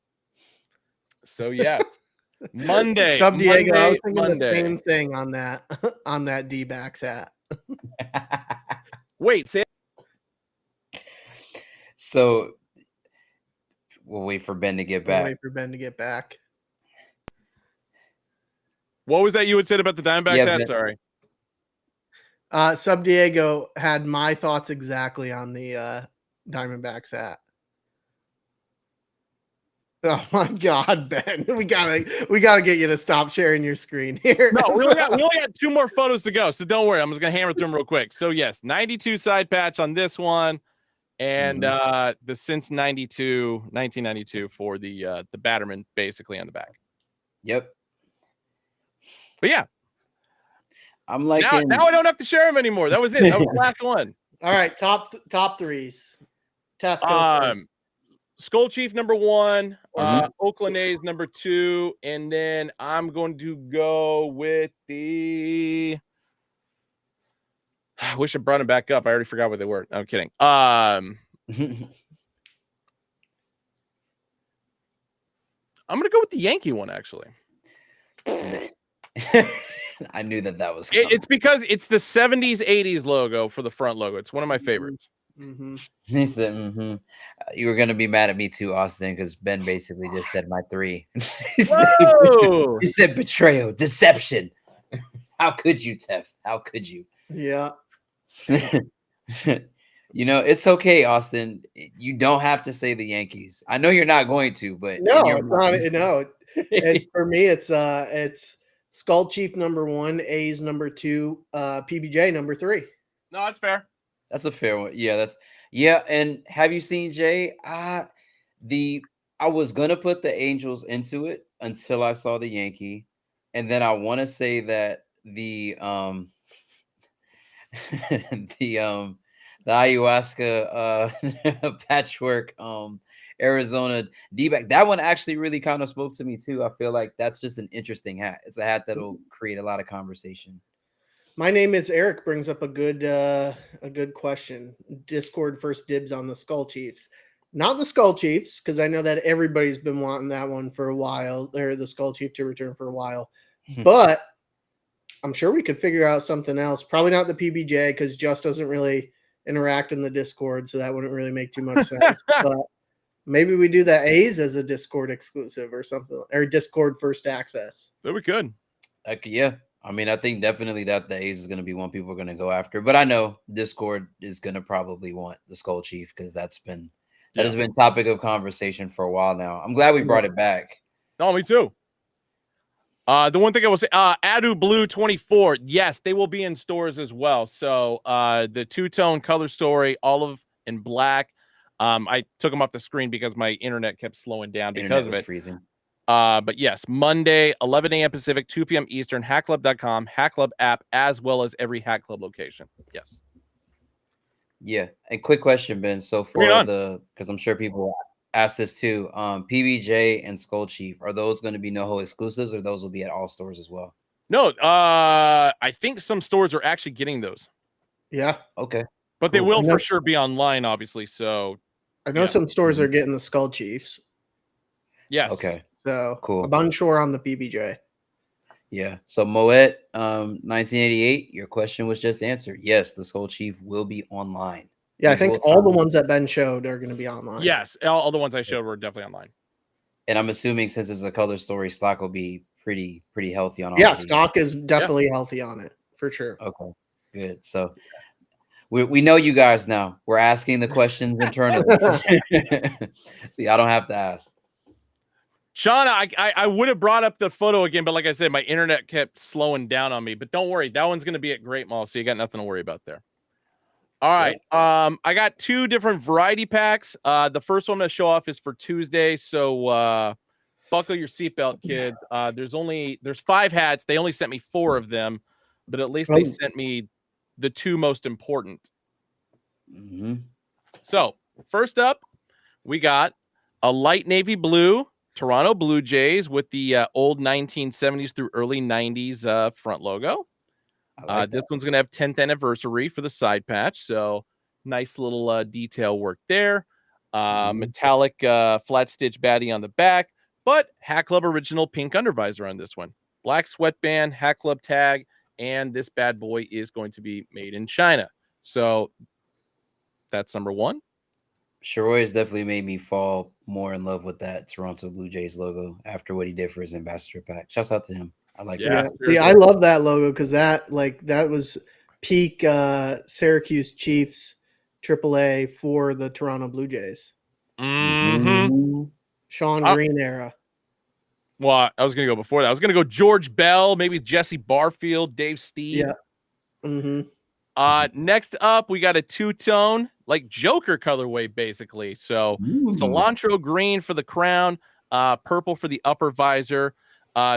So yes, Monday. Sub Diego, I was thinking Monday. the same thing on that D-backs hat. Wait, say. So we'll wait for Ben to get back. Wait for Ben to get back. What was that you had said about the Diamondbacks hat? Ben. Sorry. Sub Diego had my thoughts exactly on the Diamondbacks hat. Oh my God, Ben! We gotta get you to stop sharing your screen here. No, we only got 2 more photos to go, so don't worry. I'm just gonna hammer through them real quick. So yes, 92 side patch on this one, and the since 1992 for the Batterman basically on the back. Yep. But yeah, I'm like now I don't have to share them anymore. That was it. That was the last one. All right, top threes. Tough. Skull Chief number 1, Oakland A's number 2, and then I'm going to go with the I wish I brought them back up. I already forgot what they were. No, I'm kidding. I'm gonna go with the Yankee one, actually. I knew that was coming. It's because it's the 70s, 80s logo for the front logo. It's one of my favorites. Mm-hmm. He said, mm-hmm. You were gonna be mad at me too, Austin, because Ben basically just said my 3. he said betrayal, deception. How could you, Tef? How could you? Yeah. You know, it's okay, Austin. You don't have to say the Yankees. I know you're not going to, but no, it's not. No, for me, it's Skull Chief number 1, A's number 2, PBJ number 3. No, that's fair. That's a fair one. Yeah. And have you seen Jay? I was gonna put the Angels into it until I saw the Yankee, and then I want to say that the the ayahuasca patchwork Arizona D-back, that one actually really kind of spoke to me too. I feel like that's just an interesting hat. It's a hat that'll create a lot of conversation. My name is Eric brings up a good question. Discord first dibs on the Skull Chiefs. Not the Skull Chiefs, because I know that everybody's been wanting that one for a while, or the Skull Chief to return for a while. But I'm sure we could figure out something else. Probably not the PBJ, because Just doesn't really interact in the Discord, so that wouldn't really make too much sense. But maybe we do the A's as a Discord exclusive or something, or Discord first access. That we could. Yeah. I mean, I think definitely that the A's is going to be one people are going to go after. But I know Discord is going to probably want the Skull Chief, because that has been topic of conversation for a while now. I'm glad we brought it back. Oh, me too. The one thing I will say, Adu Blue 24, yes, they will be in stores as well. So the two-tone color story, olive and black. I took them off the screen because my internet kept slowing down because of it. Freezing. But yes, Monday, 11 a.m. Pacific, 2 p.m. Eastern, hackclub.com, Hack Club app, as well as every Hack Club location. Yes. Yeah. And quick question, Ben. So for because I'm sure people ask this too, PBJ and Skull Chief, are those going to be NoHo exclusives, or those will be at all stores as well? No, I think some stores are actually getting those. Yeah. Okay. But they will for sure be online, obviously. So I know some stores are getting the Skull Chiefs. Yes. Okay. So cool. I'm unsure on the PBJ. Yeah. So Moet, 1988, your question was just answered. Yes, the Skull Chief will be online. Yeah, I think all the ones that Ben showed are going to be online. Yes, all the ones I showed were definitely online. And I'm assuming since it's a color story, stock will be pretty healthy on all. Yeah, stock is definitely healthy on it for sure. Okay, good. So we know you guys now. We're asking the questions internally. See, I don't have to ask. Shauna, I would have brought up the photo again, but like I said, my internet kept slowing down on me. But don't worry, that one's going to be at Great Mall, so you got nothing to worry about there. All right. I got 2 different variety packs. The first one I'm going to show off is for Tuesday, so buckle your seatbelt, kids. There's 5 hats. They only sent me 4 of them, but at least they sent me the 2 most important. Mm-hmm. So first up, we got a light navy blue Toronto Blue Jays with the old 1970s through early 90s front logo. This one's going to have 10th anniversary for the side patch. So nice little detail work there. Metallic flat stitch baddie on the back, but Hack Club original pink undervisor on this one. Black sweatband, Hack Club tag, and this bad boy is going to be made in China. So that's number 1. Sharoy has definitely made me fall more in love with that Toronto Blue Jays logo after what he did for his ambassador pack. Shouts out to him. I like that. Yeah, I love that logo because that was peak Syracuse Chiefs AAA for the Toronto Blue Jays. Mm-hmm. Sean Green era. Well, I was going to go before that. I was going to go George Bell, maybe Jesse Barfield, Dave Steve. Yeah. Mm-hmm. Next up, we got a 2-tone, like Joker colorway, basically. So cilantro green for the crown, purple for the upper visor,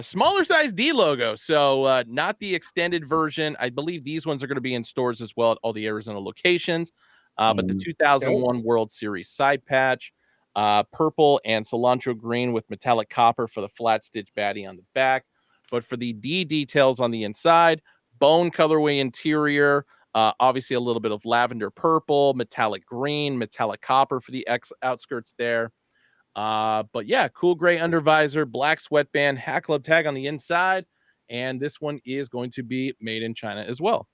smaller size D logo. So not the extended version. I believe these ones are going to be in stores as well at all the Arizona locations. But the 2001 World Series side patch, purple and cilantro green with metallic copper for the flat stitch baddie on the back. But for the D details on the inside, bone colorway interior, Obviously, a little bit of lavender purple, metallic green, metallic copper for the outskirts there. But yeah, cool gray undervisor, black sweatband, Hat Club tag on the inside. And this one is going to be made in China as well.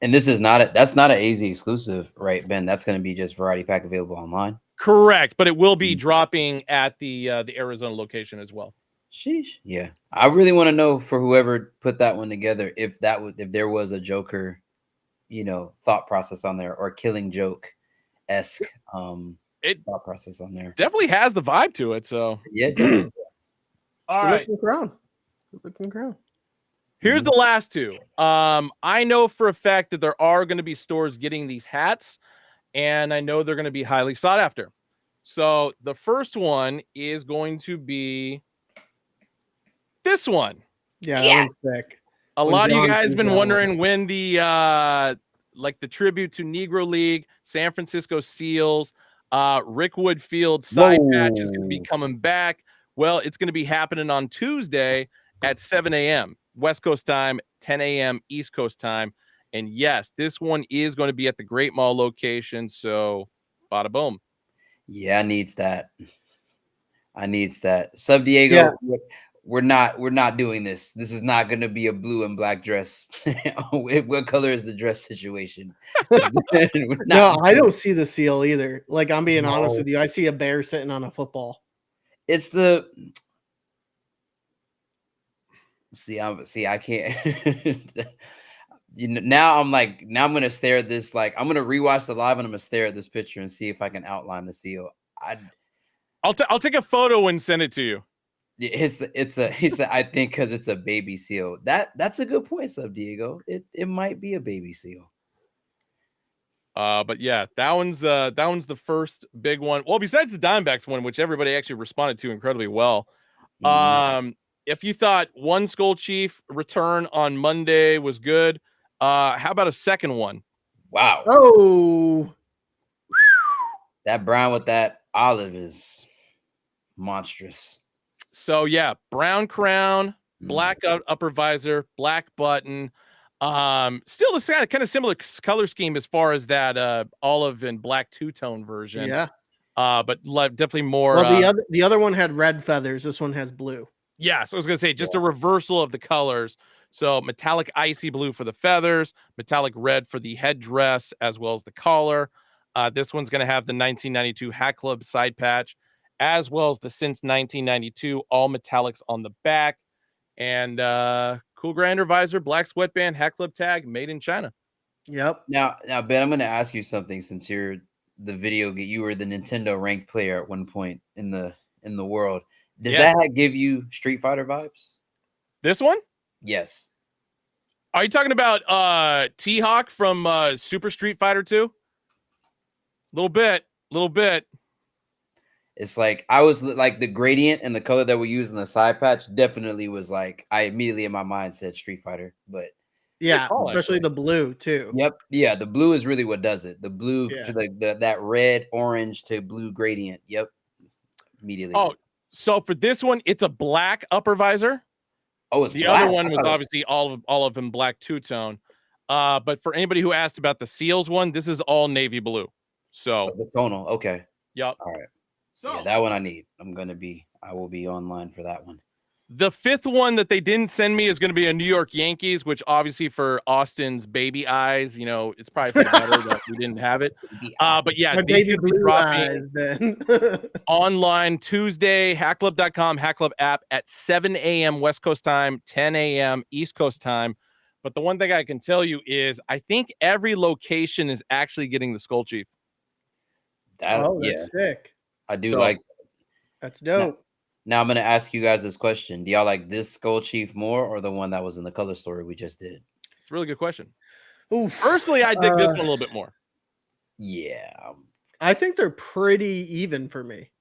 And this is that's not an AZ exclusive, right, Ben? That's going to be just variety pack available online. Correct, but it will be dropping at the Arizona location as well. Sheesh. Yeah, I really want to know for whoever put that one together if there was a Joker, thought process on there, or Killing Joke-esque thought process on there. Definitely has the vibe to it. So yeah, definitely. All right. Looking crown. Here's the last two. I know for a fact that there are going to be stores getting these hats, and I know they're going to be highly sought after. So the first one is going to be this one. Yeah, that one's sick. A lot of you guys have been wondering when the the tribute to Negro League, San Francisco Seals, Rick Woodfield side patch is going to be coming back. Well, it's going to be happening on Tuesday at 7 a.m. West Coast time, 10 a.m. East Coast time. And yes, this one is going to be at the Great Mall location. So, bada boom. Yeah, I needs that. Sub Diego, we're not doing this. This is not going to be a blue and black dress. What color is the dress situation? No, I don't see the seal either. Like, I'm being honest with you. I see a bear sitting on a football. It's the I can't. Now I'm gonna stare at this. Like, I'm gonna rewatch the live and I'm gonna stare at this picture and see if I can outline the seal. I'll take a photo and send it to you. He said I think because it's a baby seal. That's a good point, Sub Diego. It might be a baby seal. But yeah, that one's the first big one. Well, besides the Diamondbacks one, which everybody actually responded to incredibly well. If you thought one Skull Chief return on Monday was good, how about a second one? Wow. Oh, that brown with that olive is monstrous. So yeah, brown crown, black upper visor, black button. Still a kind of similar color scheme as far as that olive and black two-tone version. Yeah. But definitely more. Well, the other one had red feathers. This one has blue. Yeah, so I was gonna say just a reversal of the colors. So metallic icy blue for the feathers, metallic red for the headdress, as well as the collar. This one's gonna have the 1992 Hat Club side patch, as well as the since 1992 all metallics on the back, and cool grinder visor, black sweatband, Hat Club tag, made in China. Yep. Now, Ben, I'm gonna ask you something since you were the Nintendo ranked player at one point in the world. Does that give you Street Fighter vibes? This one? Yes. Are you talking about T-Hawk from Super Street Fighter 2? Little bit. It's like I was like the gradient and the color that we use in the side patch definitely was like I immediately in my mind said Street Fighter, but yeah, especially the blue too. Yep. Yeah, the blue is really what does it. The blue to that red, orange to blue gradient. Yep. Immediately. Oh, so for this one, it's a black upper visor. Oh, it's the black. Other one was obviously all of them black two-tone. But for anybody who asked about the Seals one, this is all navy blue. So the tonal. Okay. Yep. All right. So yeah, that one I need. I will be online for that one. The fifth one that they didn't send me is going to be a New York Yankees, which obviously for Austin's baby eyes, it's probably for the better that we didn't have it. But yeah, they could be dropping online Tuesday, hackclub.com, Hat Club app at 7 a.m. West Coast time, 10 a.m. East Coast time. But the one thing I can tell you is I think every location is actually getting the Skull Chief. That's sick. I do like that's dope. Now I'm going to ask you guys this question. Do y'all like this Skull Chief more or the one that was in the color story we just did? It's a really good question. Personally, I dig this one a little bit more. Yeah. I think they're pretty even for me.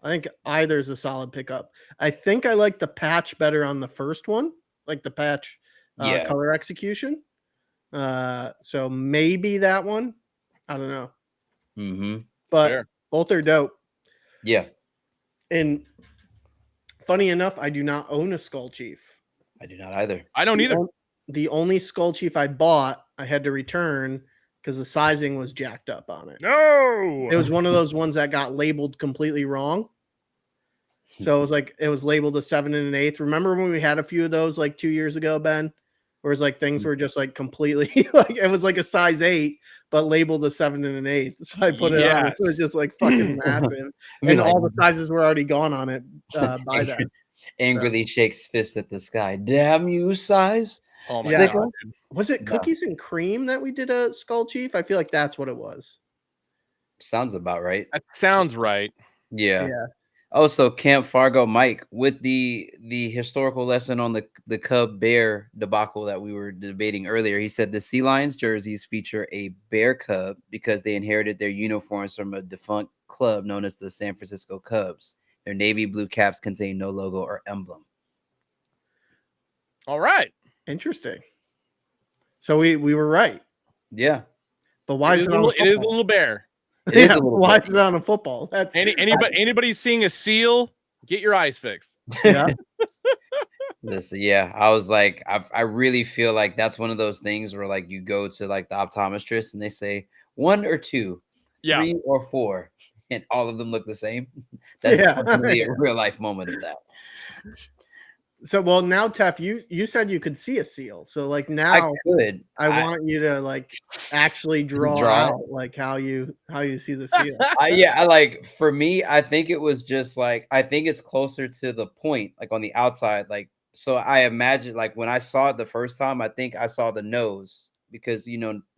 I think either's a solid pickup. I think I like the patch better on the first one, like the patch color execution. So maybe that one. I don't know. Mm-hmm. But both are dope. Yeah. And funny enough, I do not own a Skull Chief. I do not either. I don't either. The only Skull Chief I bought I had to return because the sizing was jacked up on it. No, it was one of those ones that got labeled completely wrong. So it was labeled a 7 1/8. Remember when we had a few of those like 2 years ago, Ben? Where it's like things were just like completely like it was like a size 8, but labeled a 7 1/8. So I put it on. It was just like fucking massive, and all the sizes were already gone on it by then. Angrily shakes fist at the sky. Damn you, size. Oh my God. Was it Cookies and Cream that we did a Skull Chief? I feel like that's what it was. Sounds about right. That sounds right. Yeah. Also, Camp Fargo Mike with the historical lesson on the Cub Bear debacle that we were debating earlier. He said the Sea Lions jerseys feature a bear cub because they inherited their uniforms from a defunct club known as the San Francisco Cubs. Their navy blue caps contain no logo or emblem. All right. Interesting. So we were right. Yeah. But why is it on a football? It is a little bear. It is a little why bear. is it on a football? That's anybody seeing a seal, get your eyes fixed. Yeah. Listen, yeah, I was like, I really feel like that's one of those things where like you go to like the optometrist and they say 1 or 2, 3 or 4, and all of them look the same. That's definitely a real life moment of that. So, well, now, Tef, you said you could see a seal. So, like now, I want you to like actually draw out like how you see the seal. I like for me, I think it was just like I think it's closer to the point, like on the outside, like so. I imagine like when I saw it the first time, I think I saw the nose because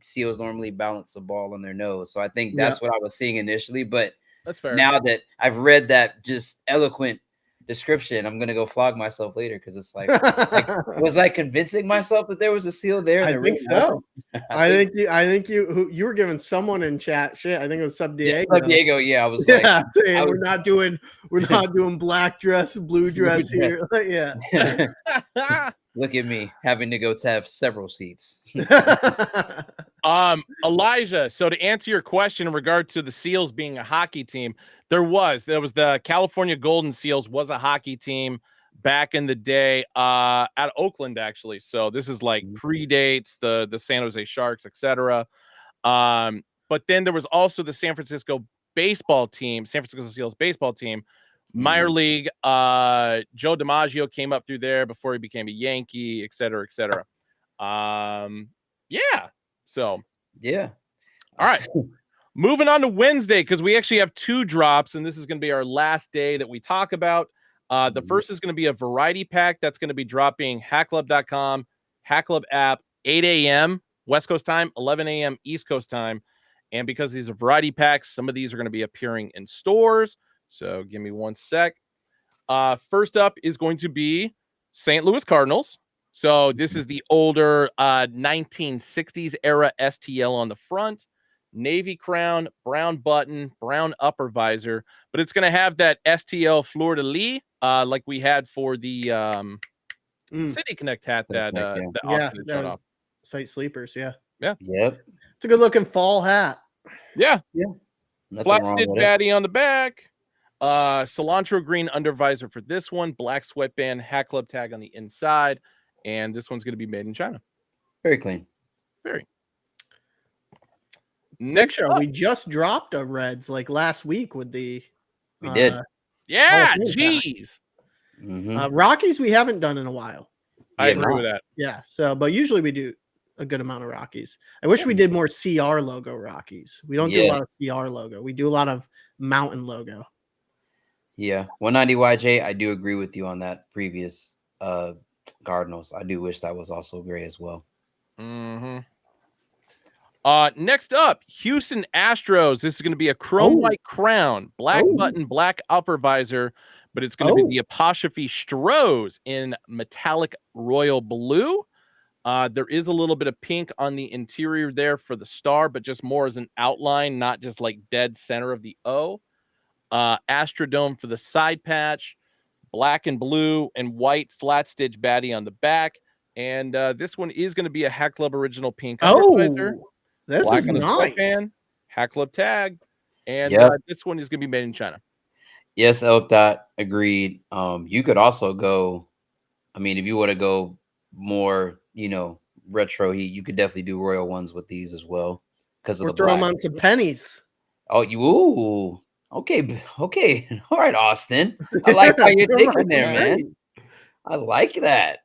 seals normally balance the ball on their nose, so I think that's what I was seeing initially. But that's fair. Now that I've read that just eloquent description, I'm gonna go flog myself later because it's like was I convincing myself that there was a seal there? I think so. I think you were giving someone in chat shit. I think it was Sub Diego. Yeah, Sub Diego, I was like, saying we're not doing black dress, blue dress here. Look at me having to go to have several seats. Elijah, so to answer your question in regard to the Seals being a hockey team, there was the California Golden Seals was a hockey team back in the day out of Oakland, actually. So this is like predates the San Jose Sharks, etc. But then there was also the San Francisco Seals baseball team, minor league. Joe DiMaggio came up through there before he became a Yankee, etc., etc. So yeah. All right. Moving on to Wednesday, because we actually have 2 drops, and this is going to be our last day that we talk about. The first is going to be a variety pack that's going to be dropping hackclub.com, Hackclub app, 8 a.m. West Coast time, 11 a.m. East Coast time. And because these are variety packs, some of these are going to be appearing in stores. So give me one sec. First up is going to be St. Louis Cardinals. So this is the older 1960s era STL on the front, navy crown, brown button, brown upper visor, but it's going to have that STL fleur-de-lis like we had for the City Connect hat that Austin showed off. Site Sleepers, Yep. It's a good looking fall hat. Yeah. Flat stitch baddie on the back. Cilantro green under visor for this one, black sweatband, Hack Club tag on the inside. And this one's going to be made in China. Very clean. Very. Next show, we just dropped a Reds like last week with the. We did. Yeah, jeez. Rockies we haven't done in a while. I agree with that. Yeah. So, but usually we do a good amount of Rockies. I wish we did more CR logo Rockies. We don't do a lot of CR logo. We do a lot of Mountain logo. Yeah, 190YJ. I do agree with you on that previous Cardinals. I do wish that was also gray as well. Next up, Houston Astros. This is going to be a chrome white crown, black button, black upper visor, but it's going to be the apostrophe Stros in metallic royal blue. There is a little bit of pink on the interior there for the star, but just more as an outline, not just like dead center of the O. Astrodome for the side patch, black and blue and white flat stitch baddie on the back. And this one is going to be a Hack Club original pink visor. This is nice. Hack Club tag. And this one is going to be made in China. Yes, Elk Dot, agreed. You could also go, I mean, if you want to go more, retro heat, you could definitely do royal ones with these as well because of Or the throw them black. on some pennies. Oh, okay. All right, Austin. I like how you're thinking there, man. I like that.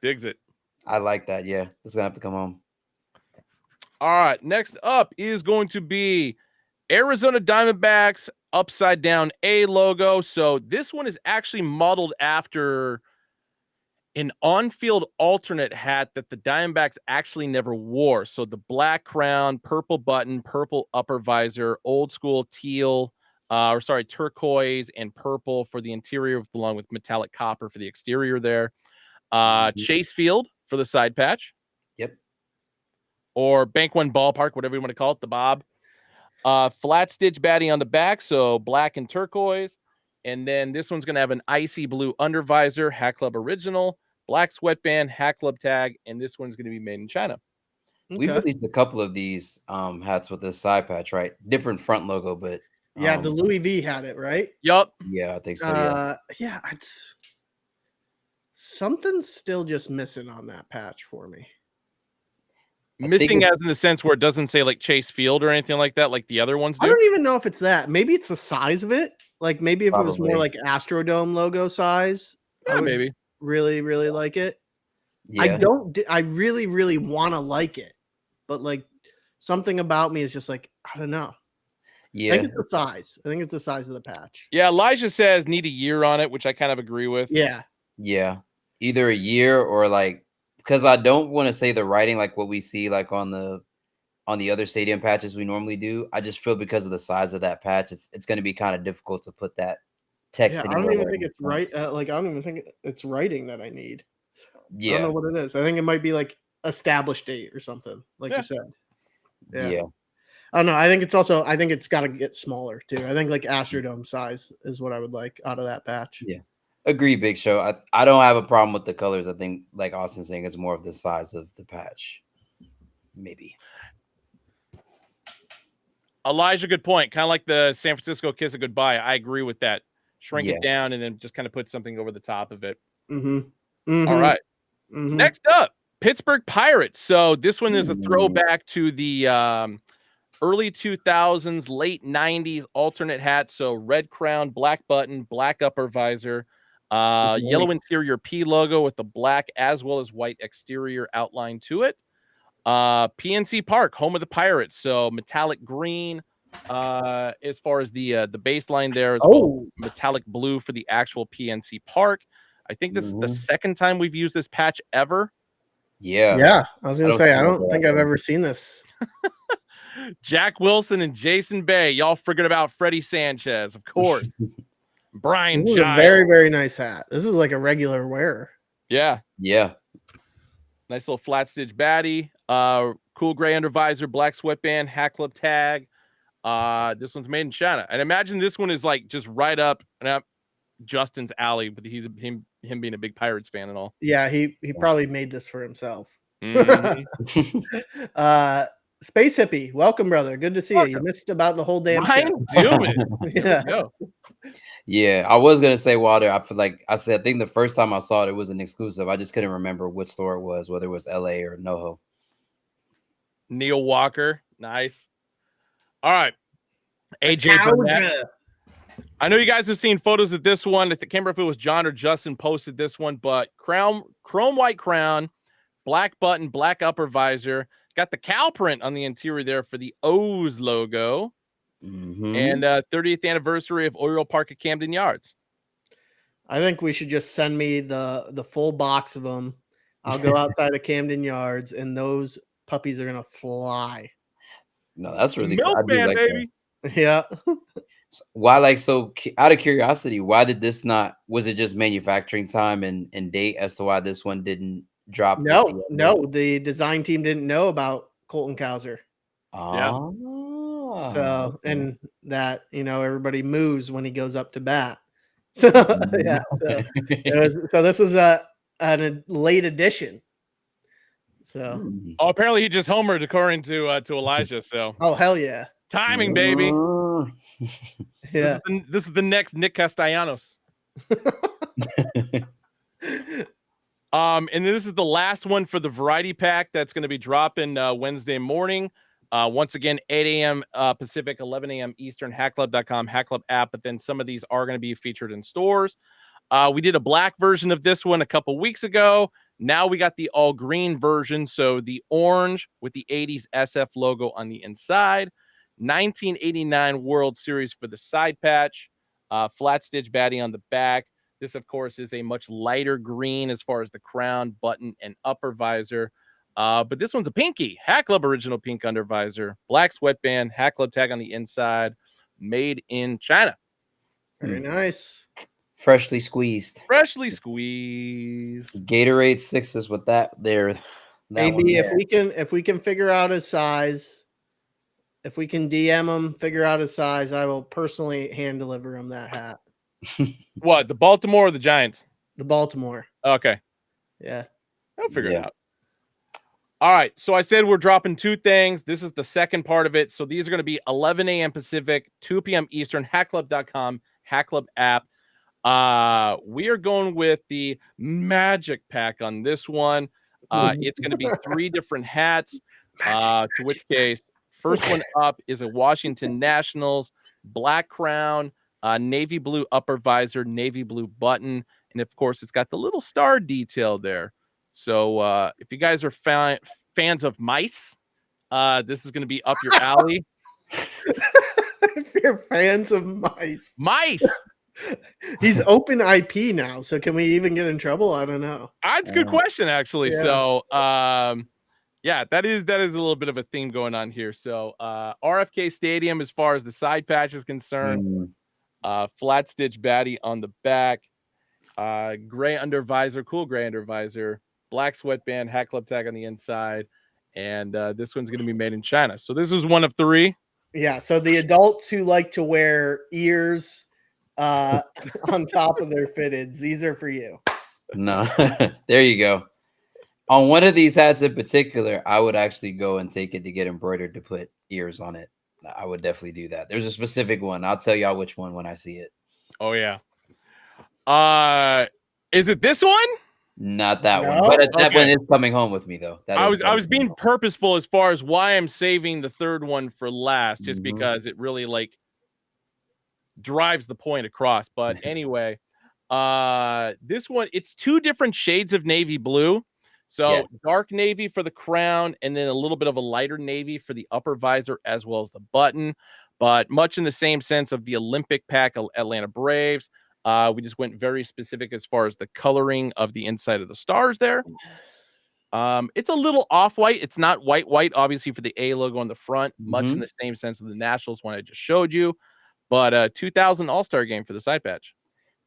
Digs it. I like that. Yeah, it's gonna have to come home. All right, next up is going to be Arizona Diamondbacks upside down A logo. So this one is actually modeled after an on-field alternate hat that the Diamondbacks actually never wore. So the black crown, purple button, purple upper visor, old school teal, turquoise and purple for the interior, along with metallic copper for the exterior there. Chase Field for the side patch. Yep. Or Bank One Ballpark, whatever you want to call it, the Bob. Flat stitch baddie on the back, so black and turquoise. And then this one's going to have an icy blue undervisor, Hat Club original, black sweatband, Hat Club tag, and this one's going to be made in China. Okay. We've released a couple of these hats with this side patch, right? Different front logo, but yeah, the Louis V had it, right? Yup. Yeah, I think so. Yeah, it's something's still just missing on that patch for me. Missing as in the sense where it doesn't say like Chase Field or anything like that, like the other ones do. I don't even know if it's that. Maybe it's the size of it. Like maybe if it was more like Astrodome logo size, yeah, I would maybe really like it. Yeah. I really want to like it, but like something about me is just like, I don't know. Yeah, I think it's the size. I think it's the size of the patch. Yeah, Elijah says need a year on it, which I kind of agree with. Yeah. Either a year or like, because I don't want to say the writing like what we see like on the other stadium patches we normally do. I just feel because of the size of that patch, it's going to be kind of difficult to put that text. Yeah, I don't even think it's right. Like I don't even think it's writing that I need. Yeah, I don't know what it is. I think it might be like established date or something, like you said. Yeah. I don't know. I think it's got to get smaller too. I think like Astrodome size is what I would like out of that patch. Yeah. Agree, Big Show. I don't have a problem with the colors. I think, like Austin's saying, it's more of the size of the patch. Maybe. Elijah, good point. Kind of like the San Francisco Kiss of Goodbye. I agree with that. Shrink it down and then just kind of put something over the top of it. Mm-hmm. All right. Mm-hmm. Next up, Pittsburgh Pirates. So this one is a throwback to the early 2000s, late 90s alternate hat. So red crown, black button, black upper visor, yellow interior P logo with the black as well as white exterior outline to it. PNC Park, home of the Pirates. So metallic green as far as the baseline there, as well as metallic blue for the actual PNC Park. I think this is the second time we've used this patch ever. Yeah. I was gonna say I don't think I've ever seen this. Jack Wilson and Jason Bay. Y'all forget about Freddie Sanchez, of course. Brian Giles. A very, very nice hat. This is like a regular wearer. Yeah. Yeah. Nice little flat stitch baddie. Cool gray undervisor, black sweatband, Hat Club tag. This one's made in China. And imagine this one is like just right up and up Justin's alley, but he's him being a big Pirates fan and all. Yeah, he probably made this for himself. Mm-hmm. Space Hippie, welcome, brother. Good to see you. You missed about the whole damn show. Yeah, I was gonna say, Walter. I feel like I think the first time I saw it, it was an exclusive. I just couldn't remember what store it was, whether it was LA or NoHo. Neil Walker, nice. All right, AJ Burnett. I know you guys have seen photos of this one. I can't remember if it was John or Justin posted this one, but chrome white crown, black button, black upper visor. Got the cow print on the interior there for the O's logo. And 30th anniversary of Oriole Park at Camden Yards. I think we should just send me the full box of them. I'll go outside of Camden Yards, and those puppies are gonna fly. No, that's really Milkman, baby. That. Yeah. Why, so out of curiosity, why did this not? Was it just manufacturing time and date as to why this one didn't drop? No, the design team didn't know about Colton Cowser. Yeah. So, and that, everybody moves when he goes up to bat. So, yeah. So this was a late edition. So, apparently he just homered according to Elijah. So, hell yeah, timing, baby. This is the next Nick Castellanos. And then this is the last one for the variety pack that's going to be dropping Wednesday morning. Once again, 8 a.m. Pacific, 11 a.m. Eastern, hackclub.com, Hack Club app. But then some of these are going to be featured in stores. We did a black version of this one a couple weeks ago. Now we got the all green version. So the orange with the 80s SF logo on the inside. 1989 World Series for the side patch. Flat stitch baddie on the back. This, of course, is a much lighter green as far as the crown, button, and upper visor. But this one's a pinky. Hack Club original pink under visor. Black sweatband. Hack Club tag on the inside. Made in China. Very nice. Freshly squeezed. Freshly squeezed. Gatorade sixes with that there. Maybe if we can figure out his size, if we can DM him, figure out his size, I will personally hand deliver him that hat. What, the Baltimore or the Giants? The Baltimore. Okay. Yeah. I'll figure it out. All right. So I said we're dropping 2 things. This is the second part of it. So these are going to be 11 a.m. Pacific, 2 p.m. Eastern, hackclub.com, Hack Club app. We are going with the Magic Pack on this one. It's going to be 3 different hats. To which case, first one up is a Washington Nationals, black crown, navy blue upper visor, navy blue button. And of course, it's got the little star detail there. So if you guys are fans of mice, this is going to be up your alley. If you're fans of mice. He's open IP now, so can we even get in trouble? I don't know. That's a good question, actually. Yeah. So yeah, that is a little bit of a theme going on here. So RFK Stadium, as far as the side patch is concerned, flat stitch baddie on the back, gray under visor, cool gray under visor, black sweatband, Hack Club tag on the inside, and this one's going to be made in China. So this is one of 3. Yeah. So the adults who like to wear ears on top of their fitteds, these are for you. No, there you go. On one of these hats in particular, I would actually go and take it to get embroidered to put ears on it. I would definitely do that. There's a specific one. I'll tell y'all which one when I see it. Oh yeah. Is it this one? Not that one, but that one is coming home with me though. I was being purposeful as far as why I'm saving the third one for last, just because it really like drives the point across. But anyway, this one, it's 2 different shades of navy blue. So dark navy for the crown, and then a little bit of a lighter navy for the upper visor as well as the button. But much in the same sense of the Olympic pack Atlanta Braves. We just went very specific as far as the coloring of the inside of the stars there. It's a little off-white. It's not white, obviously, for the A logo on the front, much in the same sense of the Nationals one I just showed you. But 2000 All-Star game for the side patch.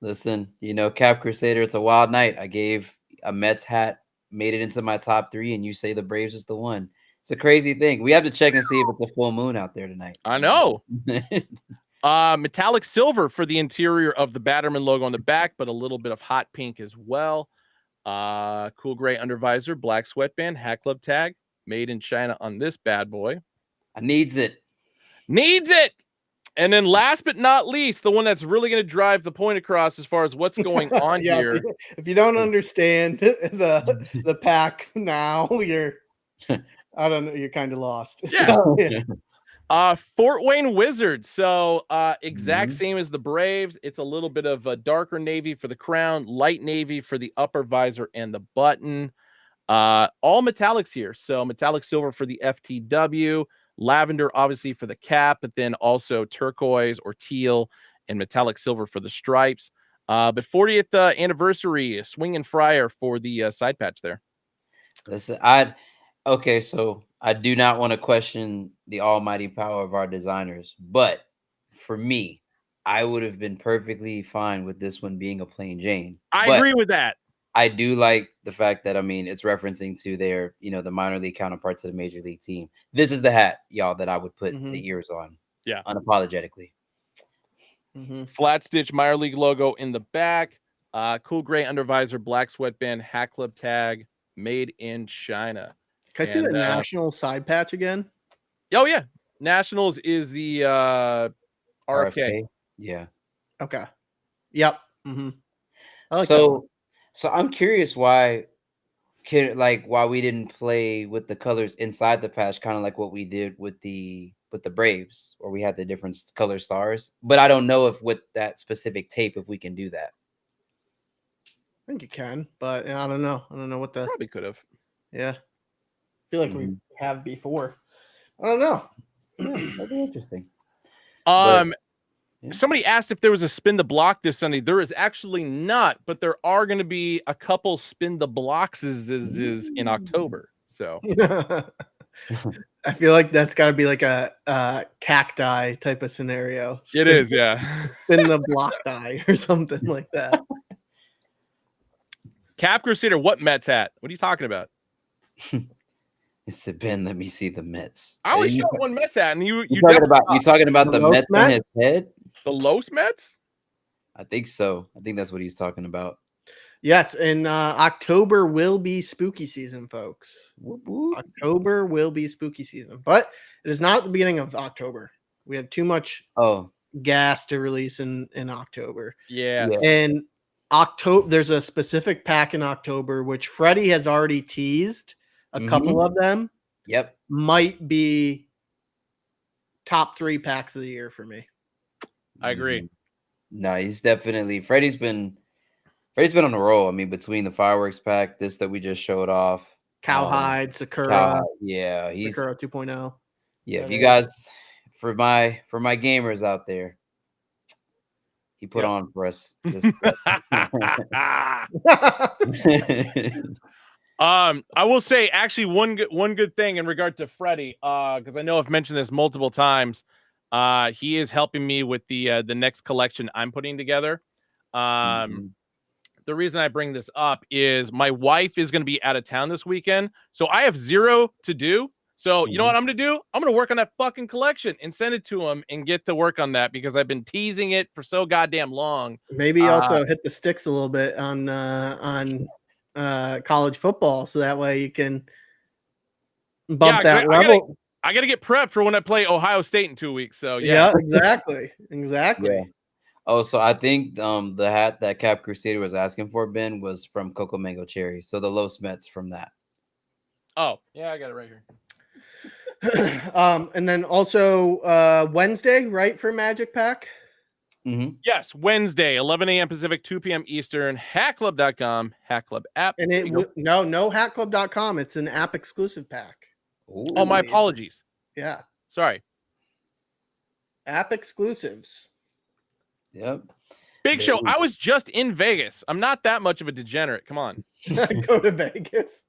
Listen, Cap Crusader, it's a wild night. I gave a Mets hat, made it into my top 3, and you say the Braves is the one. It's a crazy thing. We have to check and see if it's a full moon out there tonight. I know. Metallic silver for the interior of the Batterman logo on the back, but a little bit of hot pink as well. Cool gray under visor, black sweatband, Hack Club tag, made in China on this bad boy. Needs it. And then last but not least, the one that's really going to drive the point across as far as what's going on here. If you don't understand the pack now, you're I don't know, you're kind of lost. Yeah. So, Fort Wayne Wizards. So exact same as the Braves. It's a little bit of a darker navy for the crown, light navy for the upper visor and the button. All metallics here. So metallic silver for the FTW, lavender obviously for the cap, but then also turquoise or teal and metallic silver for the stripes. But 40th anniversary swing and fryer for the side patch there. Listen, okay, so I do not want to question the almighty power of our designers, but for me, I would have been perfectly fine with this one being a plain Jane. I agree with that. I do like the fact that, it's referencing to their, the minor league counterparts of the major league team. This is the hat, y'all, that I would put the ears on. Yeah. Unapologetically. Flat stitch minor league logo in the back. Cool gray under visor, black sweatband, Hack Club tag, made in China. Can I see the National side patch again? Oh, yeah. Nationals is the RFK. Yeah. Okay. Yep. Like so So I'm curious why why we didn't play with the colors inside the patch, kind of like what we did with the Braves, where we had the different color stars. But I don't know if with that specific tape if we can do that. I think you can, but I don't know. I don't know what the Probably could have. yeah. I feel like we have before. I don't know. Yeah, that'd be interesting. Somebody asked if there was a spin the block this Sunday. There is actually not, but there are going to be a couple spin the blocks is in October. So I feel like that's got to be like a cacti type of scenario. It is, yeah. Spin the block die or something like that. Cap Crusader, what Mets hat? What are you talking about? It's the Ben. Let me see the Mets. I always show one Mets hat, and you talking about the Mets on his head? The Los Mets? I think so. I think that's what he's talking about. Yes, and October will be spooky season, folks. Whoop, whoop. October will be spooky season, but it is not at the beginning of October. We have too much gas to release in October. Yeah. And October, there's a specific pack in October, which Freddie has already teased. A couple of them. Yep. Might be top 3 packs of the year for me. I agree. No, he's definitely Freddie's been on a roll. I mean, between the fireworks pack, this that we just showed off, Cowhide, Sakura. Yeah, he's Sakura 2.0. Yeah, you guys, for my gamers out there, he put on for us. I will say actually one good thing in regard to Freddie, because I know I've mentioned this multiple times. He is helping me with the next collection I'm putting together. The reason I bring this up is my wife is going to be out of town this weekend, so I have zero to do. So you know what I'm going to do? I'm going to work on that fucking collection and send it to him and get to work on that because I've been teasing it for so goddamn long. Maybe also hit the sticks a little bit on college football, so that way you can bump that level. I got to get prepped for when I play Ohio State in 2 weeks. So yeah, exactly. Yeah. Oh, so I think the hat that Cap Crusader was asking for, Ben, was from Coco Mango Cherry. So the Los Mets from that. Oh, yeah, I got it right here. And then also Wednesday, right, for Magic Pack? Yes, Wednesday, 11 a.m. Pacific, 2 p.m. Eastern, hackclub.com, Hack Club app. And no hackclub.com. It's an app exclusive pack. Ooh. Oh, my apologies. Yeah. Sorry. App exclusives. Yep. Big Show. I was just in Vegas. I'm not that much of a degenerate. Come on. Go to Vegas.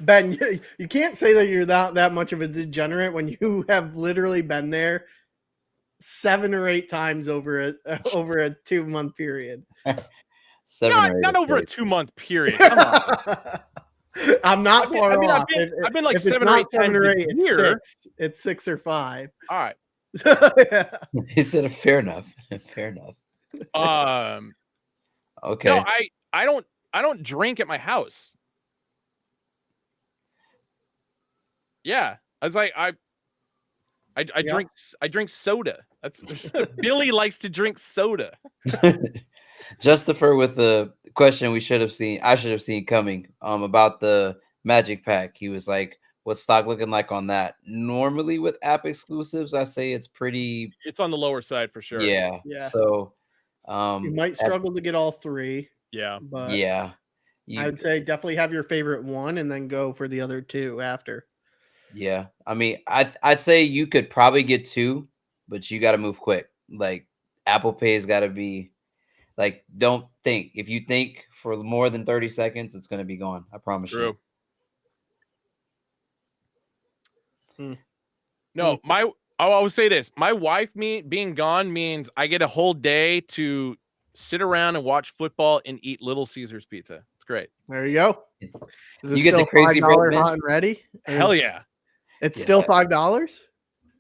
Ben, you can't say that you're that much of a degenerate when you have literally been there 7 or 8 times over a 2-month period. Not over a 2-month period. Come on. I'm not far off. I've been like 7 or 8 times a year. It's 6 or 5. All right. He said fair enough. Fair enough. Okay. No, I don't drink at my house. Yeah, I was like I drink soda. That's Billy likes to drink soda. Justifer with the question I should have seen coming about the Magic Pack. He was like, what's stock looking like on that? Normally with app exclusives, I say it's on the lower side for sure. Yeah. So you might struggle to get all 3. Yeah. But yeah. I would say definitely have your favorite one and then go for the other 2 after. Yeah. I mean, I'd say you could probably get 2, but you got to move quick. Like Apple Pay's got to be like, don't think. If you think for more than 30 seconds, it's going to be gone. I promise you. No, I always say this. My wife being gone means I get a whole day to sit around and watch football and eat Little Caesars pizza. It's great. There you go. Is it you get still the crazy $5 hot and ready? Hell yeah. It's still $5?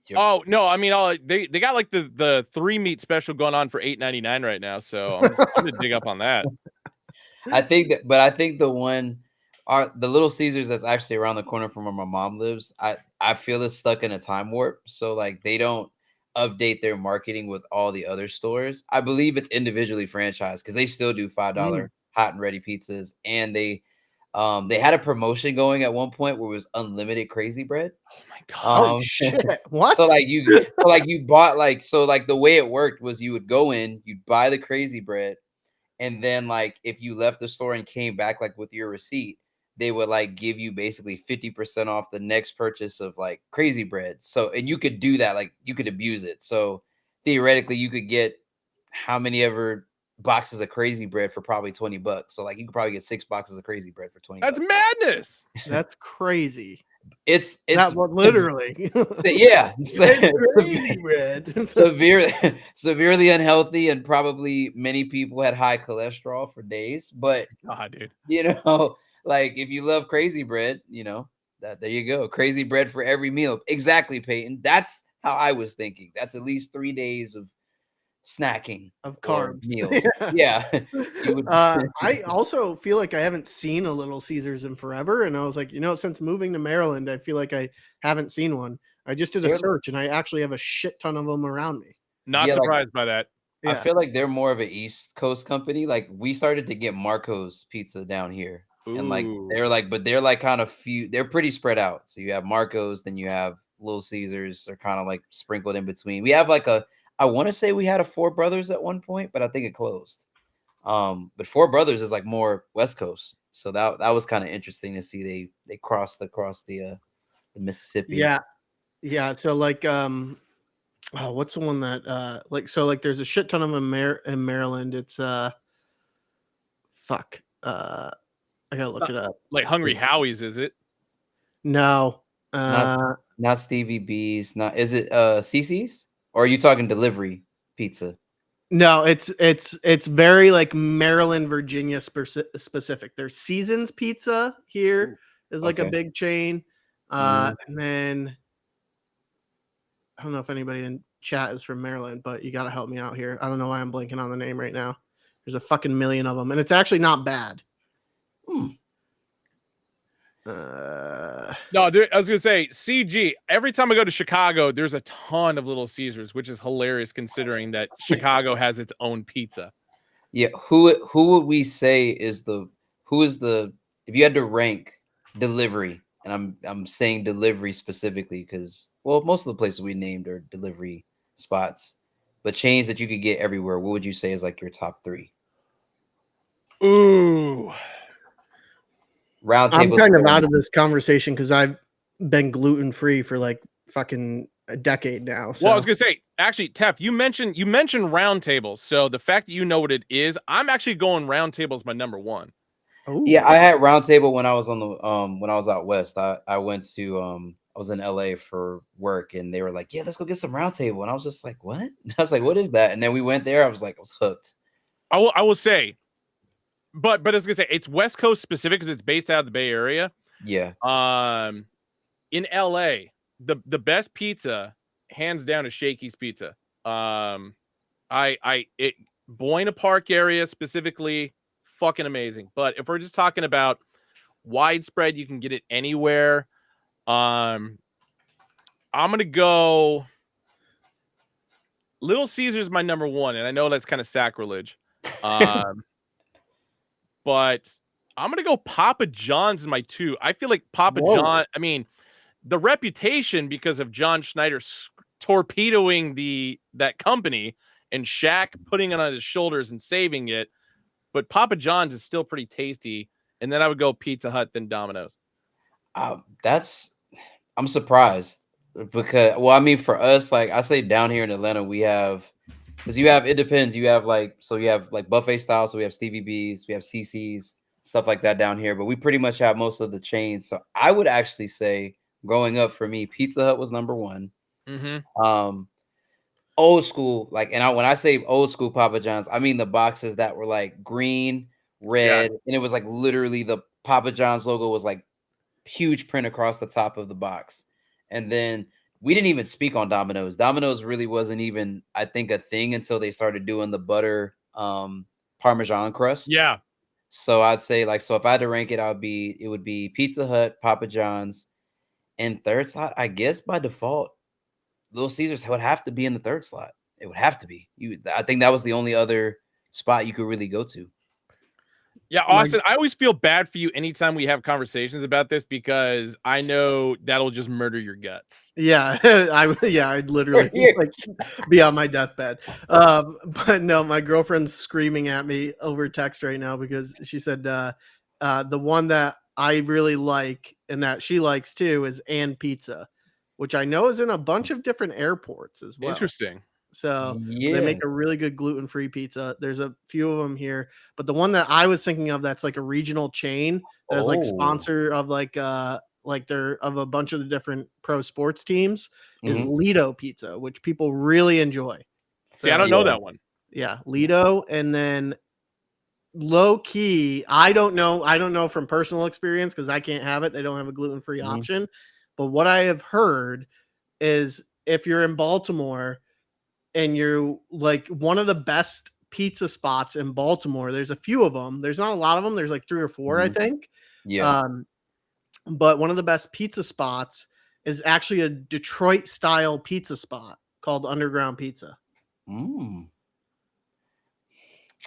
Yep. Oh no! I mean, they got like the 3 meat special going on for $8.99 right now, so I'm gonna dig up on that. I think the one the Little Caesars that's actually around the corner from where my mom lives. I feel is stuck in a time warp, so like they don't update their marketing with all the other stores. I believe it's individually franchised because they still do $5 hot and ready pizzas, and they had a promotion going at one point where it was unlimited crazy bread. Oh my god! Oh shit! What? So you bought the way it worked was you would go in, you'd buy the crazy bread, and then like if you left the store and came back like with your receipt, they would like give you basically 50% off the next purchase of like crazy bread. So and you could do that, like you could abuse it. So theoretically, you could get how many ever boxes of crazy bread for probably $20. So like you could probably get 6 boxes of crazy bread for $20. That's madness. That's crazy. It's literally. Yeah, it's crazy bread. severely unhealthy, and probably many people had high cholesterol for days. But God, dude, like if you love crazy bread, that there you go, crazy bread for every meal. Exactly, Peyton. That's how I was thinking. That's at least 3 days of snacking of carbs. Meals. Yeah. I also feel like I haven't seen a Little Caesars in forever, and I was like, since moving to Maryland, I feel like I haven't seen one. I just did a search, and I actually have a shit ton of them around me. Not surprised by that. I feel like they're more of an East Coast company. Like we started to get Marco's Pizza down here. Ooh. And they're like kind of few, they're pretty spread out. So you have Marco's, then you have Little Caesars. They're kind of like sprinkled in between. We have like I want to say we had a Four Brothers at one point, but I think it closed. But Four Brothers is like more West Coast. So that was kind of interesting to see they crossed across the Mississippi. Yeah. Yeah. So like what's the one that there's a shit ton of them in Maryland. It's fuck. I gotta look it up. Like Hungry Howie's, is it? No. Not Stevie B's. Not is it CC's? Or are you talking delivery pizza? No, it's very like Maryland, Virginia specific. There's Seasons Pizza here is like a big chain. And then I don't know if anybody in chat is from Maryland, but you got to help me out here. I don't know why I'm blanking on the name right now. There's a fucking million of them, and it's actually not bad. No, I was gonna say CG. Every time I go to Chicago, there's a ton of Little Caesars, which is hilarious considering that Chicago has its own pizza. Yeah, who would we say is the if you had to rank delivery, and I'm saying delivery specifically because most of the places we named are delivery spots, but chains that you could get everywhere. What would you say is like your top 3? Ooh. I'm kind of out of this conversation because I've been gluten-free for like fucking a decade now. So. Well, I was gonna say, actually, Tef, you mentioned round tables. So the fact that you know what it is, I'm actually going round table as my number 1. Ooh. Yeah, I had round table when I was on the when I was out west. I went to I was in LA for work, and they were like, "Yeah, let's go get some round table," and I was just like, "What?" I was like, "What is that?" And then we went there. I was hooked. I will say. But I was gonna say it's West Coast specific because it's based out of the Bay Area. Yeah. In LA, the best pizza, hands down, is Shakey's Pizza. Buena Park area specifically, fucking amazing. But if we're just talking about widespread, you can get it anywhere. I'm gonna go. Little Caesar's my number 1, and I know that's kind of sacrilege. But I'm going to go Papa John's in my 2. I feel like Papa John, I mean, the reputation because of John Schneider torpedoing that company and Shaq putting it on his shoulders and saving it. But Papa John's is still pretty tasty. And then I would go Pizza Hut, then Domino's. I'm surprised because, I mean, for us, like I say down here in Atlanta, we have, because it depends. You have like buffet style. So we have Stevie B's, we have CC's, stuff like that down here. But we pretty much have most of the chains. So I would actually say growing up for me, Pizza Hut was number 1. Old school, like, and when I say old school Papa John's, I mean the boxes that were like green, red, and it was like literally the Papa John's logo was like huge print across the top of the box. And then we didn't even speak on Domino's. Domino's really wasn't even, I think, a thing until they started doing the butter Parmesan crust. Yeah. So I'd say if I had to rank it, it would be Pizza Hut, Papa John's, and third slot, I guess by default, Little Caesars would have to be in the third slot. It would have to be. I think that was the only other spot you could really go to. Yeah, Austin, I always feel bad for you anytime we have conversations about this because I know that'll just murder your guts. Yeah, I'd literally like be on my deathbed. But no, my girlfriend's screaming at me over text right now because she said the one that I really like and that she likes too is And Pizza, which I know is in a bunch of different airports as well. Interesting. So Yeah. they make a really good gluten-free pizza. There's a few of them here, but the one that I was thinking of that's like a regional chain that is like sponsor of like they're of a bunch of the different pro sports teams is Lido Pizza, which people really enjoy. See, I don't know that one. Yeah, Lido, and then low key, I don't know from personal experience because I can't have it. They don't have a gluten-free option. But what I have heard is if you're in Baltimore and you're like one of the best pizza spots in Baltimore, there's a few of them. There's not a lot of them. There's like 3 or 4, I think. Yeah. But one of the best pizza spots is actually a Detroit style pizza spot called Underground Pizza.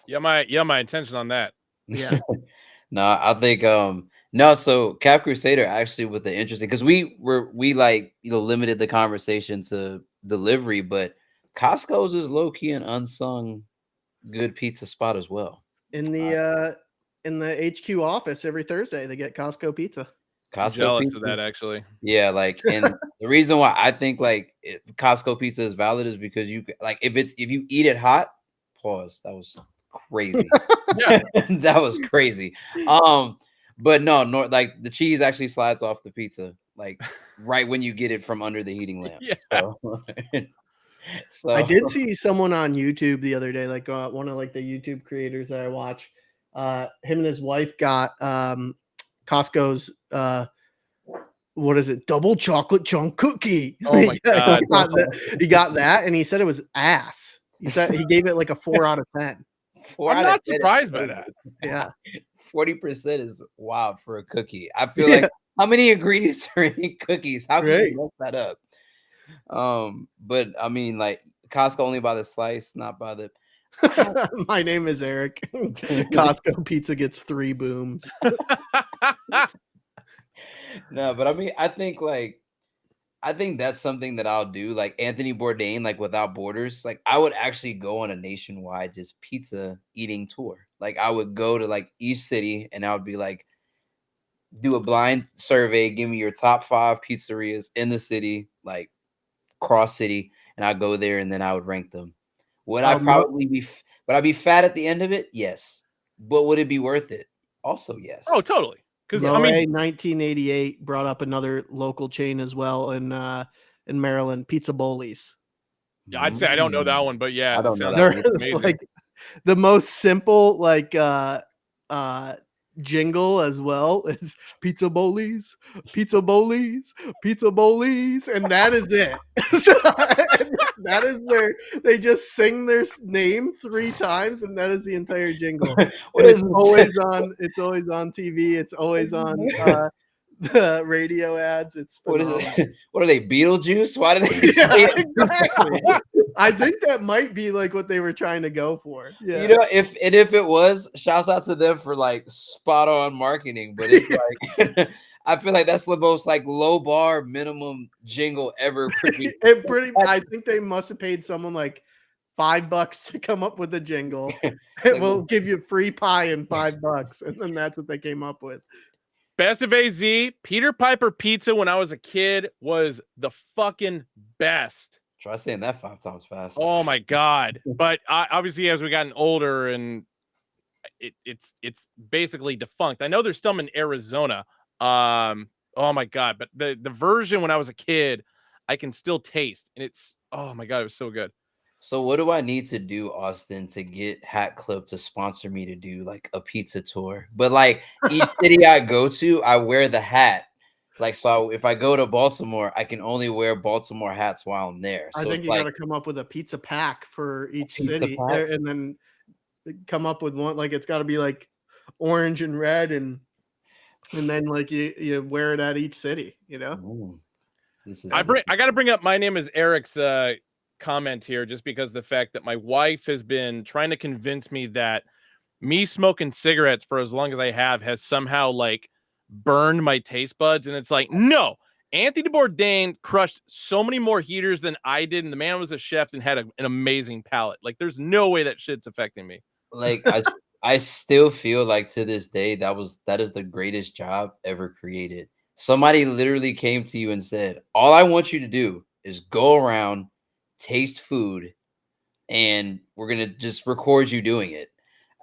Yeah, my intention on that. Yeah. No, I think no, so Cap Crusader actually with the interesting because we like limited the conversation to delivery, but Costco's is low key an unsung good pizza spot as well. In the HQ office every Thursday they get Costco pizza. I'm jealous of that actually. Yeah, like and the reason why I think like Costco pizza is valid is because you like if you eat it hot, pause. That was crazy. Yeah, that was crazy. But no, like the cheese actually slides off the pizza, like right when you get it from under the heating lamp. Yeah. So I did see someone on YouTube the other day, like one of like the YouTube creators that I watch. Him and his wife got Costco's what is it? Double chocolate chunk cookie. Oh my god. He got that and he said it was ass. He said he gave it like a 4 out of 10. I'm not surprised by that. Yeah. 40% is wild for a cookie. I feel like how many ingredients are in cookies? How can you mess that up? But I mean, like Costco only by the slice, not by the. My name is Eric. Costco pizza gets 3 booms. No, but I mean, I think that's something that I'll do. Like Anthony Bourdain, like Without Borders, like I would actually go on a nationwide just pizza eating tour. Like I would go to like each city and I would be like, do a blind survey, give me your top 5 pizzerias in the city, like cross city, and I'd go there and then I would rank them. Would I probably be would I be fat at the end of it? Yes. But would it be worth it? Also, yes. Oh, totally. Because I mean, 1988 brought up another local chain as well in Maryland, Pizza Boli's. Yeah, I'd say I don't know that one, but yeah, I don't know that one. Amazing. Like the most simple like jingle as well is Pizza Boli's, Pizza Boli's, Pizza Boli's, and that is it. So, that is they just sing their name 3 times and that is the entire jingle. It's always on TV, it's always on the radio ads. It's phenomenal. What is it? What are they, Beetlejuice? Why do they say it? Exactly. I think that might be like what they were trying to go for. Yeah. You know, if it was, shouts out to them for like spot on marketing, but it's like I feel like that's the most like low bar minimum jingle ever produced. I think they must have paid someone like $5 to come up with a jingle. It will give you free pie and $5, and then that's what they came up with. Best of AZ, Peter Piper Pizza when I was a kid was the fucking best. Try saying that 5 times fast. Oh my god! But obviously, as we gotten older, and it's basically defunct. I know there's some in Arizona. Oh my god! But the version when I was a kid, I can still taste, and it's oh my god, it was so good. So what do I need to do, Austin, to get Hat Club to sponsor me to do like a pizza tour? But like each city I go to, I wear the hat. Like, so if I go to Baltimore, I can only wear Baltimore hats while I'm there. So I think you got to come up with a pizza pack for each city and then come up with one. Like, it's got to be like orange and red and then like you wear it at each city, you know? Ooh, I got to bring up My Name is Eric's comment here just because the fact that my wife has been trying to convince me that me smoking cigarettes for as long as I have has somehow like burned my taste buds. And it's like, no, Anthony Bourdain crushed so many more heaters than I did. And the man was a chef and had an amazing palate. Like there's no way that shit's affecting me. Like I still feel like to this day that is the greatest job ever created. Somebody literally came to you and said, all I want you to do is go around, taste food, and we're gonna just record you doing it.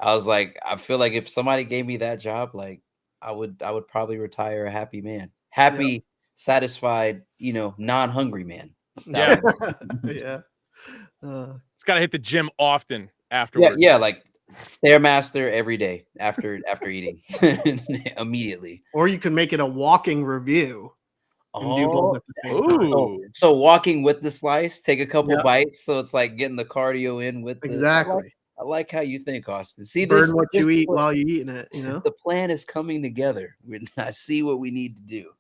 I was like, I feel like if somebody gave me that job, like I would probably retire a happy man. Happy, satisfied, non-hungry man. Yeah. Yeah. It's gotta hit the gym often afterwards. Yeah, like Stairmaster every day after eating immediately. Or you can make it a walking review. And do both at the same time. So walking with the slice, take a couple bites, so it's like getting the cardio in with exactly. I like how you think, Austin. See, burn what you eat while you're eating it. The plan is coming together. I see what we need to do.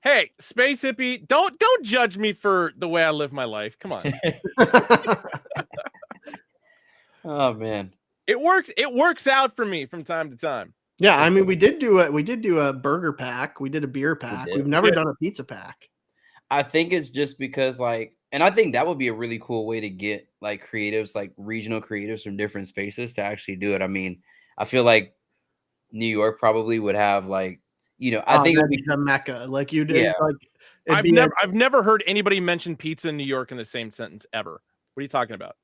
Hey, space hippie, don't judge me for the way I live my life. Come on. Oh man, it works out for me from time to time. Yeah, I mean, we did do a burger pack, we did a beer pack. We've never done a pizza pack. I think it's just because and I think that would be a really cool way to get like creatives, like regional creatives from different spaces to actually do it. I mean, I feel like New York probably would have like, I think it would be the Mecca, like you did. Yeah. Like I've never heard anybody mention pizza in New York in the same sentence ever. What are you talking about?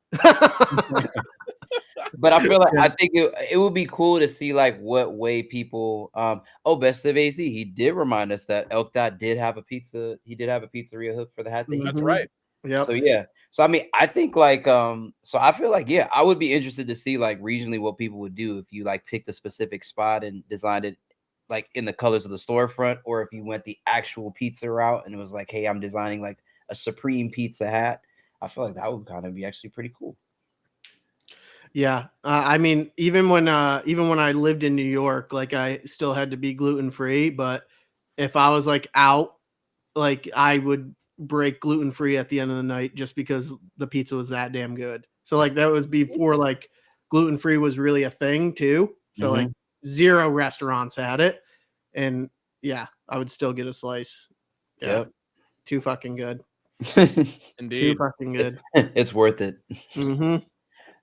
But I feel like I think it would be cool to see like what way people Best of AZ, he did remind us that Elk Dot did have a pizza. He did have a pizzeria hook for the hat. That's right. Yeah. So yeah. So I mean, I think like so I feel like I would be interested to see like regionally what people would do if you like picked a specific spot and designed it like in the colors of the storefront, or if you went the actual pizza route and it was like, hey, I'm designing like a Supreme Pizza hat. I feel like that would kind of be actually pretty cool. Yeah, I mean, even when I lived in New York, like I still had to be gluten free. But if I was like out, like I would break gluten free at the end of the night just because the pizza was that damn good. So like that was before like gluten free was really a thing too. So like 0 restaurants had it, and yeah, I would still get a slice. Yeah, Yep. Too fucking good. Indeed, too fucking good. It's worth it. Mm-hmm.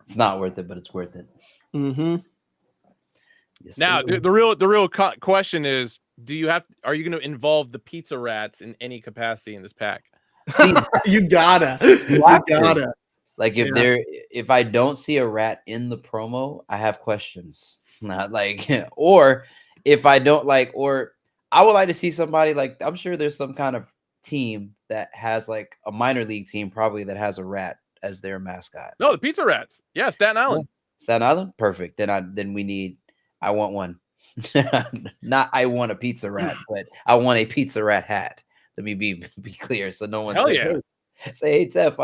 It's not worth it, but it's worth it. Mm-hmm. Yes, now, the real question is: are you going to involve the pizza rats in any capacity in this pack? See, you gotta. Like if I don't see a rat in the promo, I have questions. Not like, or if I don't like, or I would like to see somebody like, I'm sure there's some kind of team that has like a minor league team probably that has a rat as their mascot. No, the pizza rats. Yeah, Staten Island. Staten Island? Perfect. Then I want one. Not I want a pizza rat, but I want a pizza rat hat. Let me be clear so no one say, hey Tef,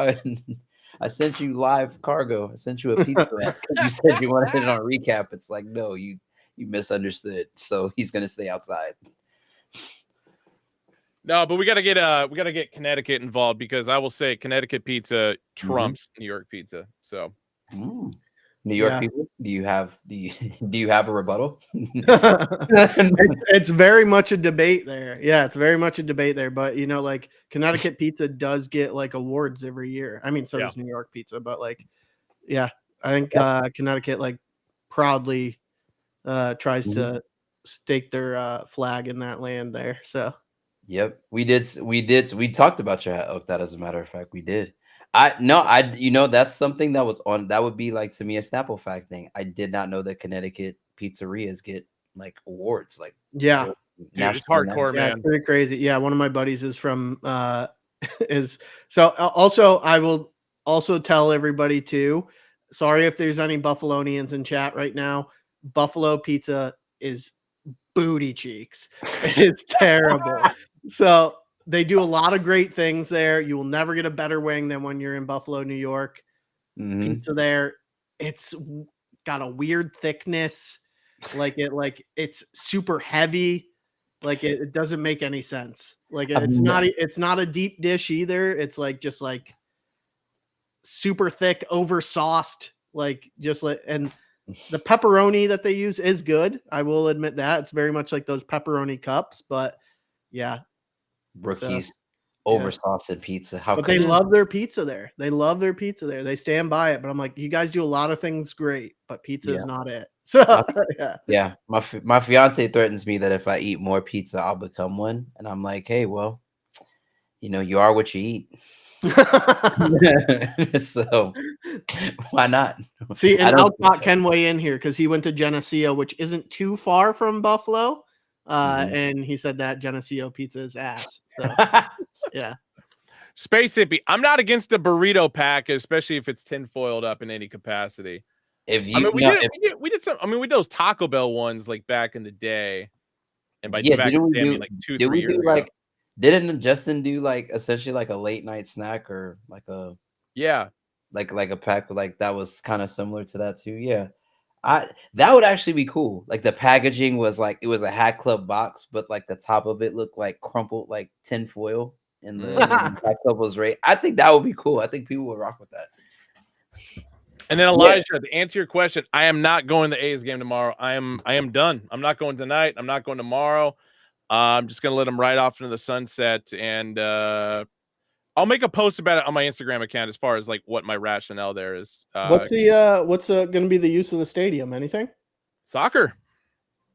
I sent you live cargo. I sent you a pizza rat. You said you wanted it on ReCap. It's like, no, you misunderstood. So he's gonna stay outside. No, but we gotta get Connecticut involved, because I will say Connecticut pizza trumps New York pizza. So New York people, do you have a rebuttal? it's very much a debate there. Yeah, it's very much a debate there. But like Connecticut pizza does get like awards every year. I mean, so does New York pizza, but like, yeah, I think Connecticut like proudly tries to stake their flag in that land there. So yep, we talked about your Elk That, as a matter of fact, we did. That's something that would be like, to me, a Snapple fact thing. I did not know that Connecticut pizzerias get like awards. Like, yeah, dude, it's hardcore, man. It's pretty crazy. Yeah, one of my buddies is from also I will also tell everybody too. Sorry if there's any Buffalonians in chat right now. Buffalo pizza is booty cheeks. It's terrible. So they do a lot of great things there. You will never get a better wing than when you're in Buffalo, New York. Pizza there, it's got a weird thickness. It's super heavy. Like it doesn't make any sense. Like it's not a deep dish either. It's like just like super thick, over sauced, and The pepperoni that they use is good. I will admit that. It's very much like those pepperoni cups, but yeah. Rookies yeah. oversauced pizza. How But could they you? love their pizza there. They love their pizza there. They stand by it. But I'm like, you guys do a lot of things great, but pizza is not it. So Yeah, my fiance threatens me that if I eat more pizza, I'll become one. And I'm like, hey, well, you are what you eat. So why not? See, and Outback can weigh in here because he went to Geneseo, which isn't too far from Buffalo. And he said that Geneseo pizza is ass. So yeah. Space Hippie, I'm not against the burrito pack, especially if it's tinfoiled up in any capacity. If you, I mean, we did some. I mean, we did those Taco Bell ones like back in the day, and by back in the day, I mean like 2-3 years ago. Didn't Justin do like essentially like a late night snack or like a like a pack like that was kind of similar to that too? Yeah, that would actually be cool. Like the packaging was like it was a Hat Club box, but like the top of it looked like crumpled like tin foil, and the Hat Club was right. I think that would be cool. I think people would rock with that. And then Elijah, to answer your question, I am not going to the A's game tomorrow. I am done. I'm not going tonight. I'm not going tomorrow. I'm just gonna let them ride off into the sunset, and I'll make a post about it on my Instagram account as far as like what my rationale there is. What's gonna be the use of the stadium? Anything? Soccer.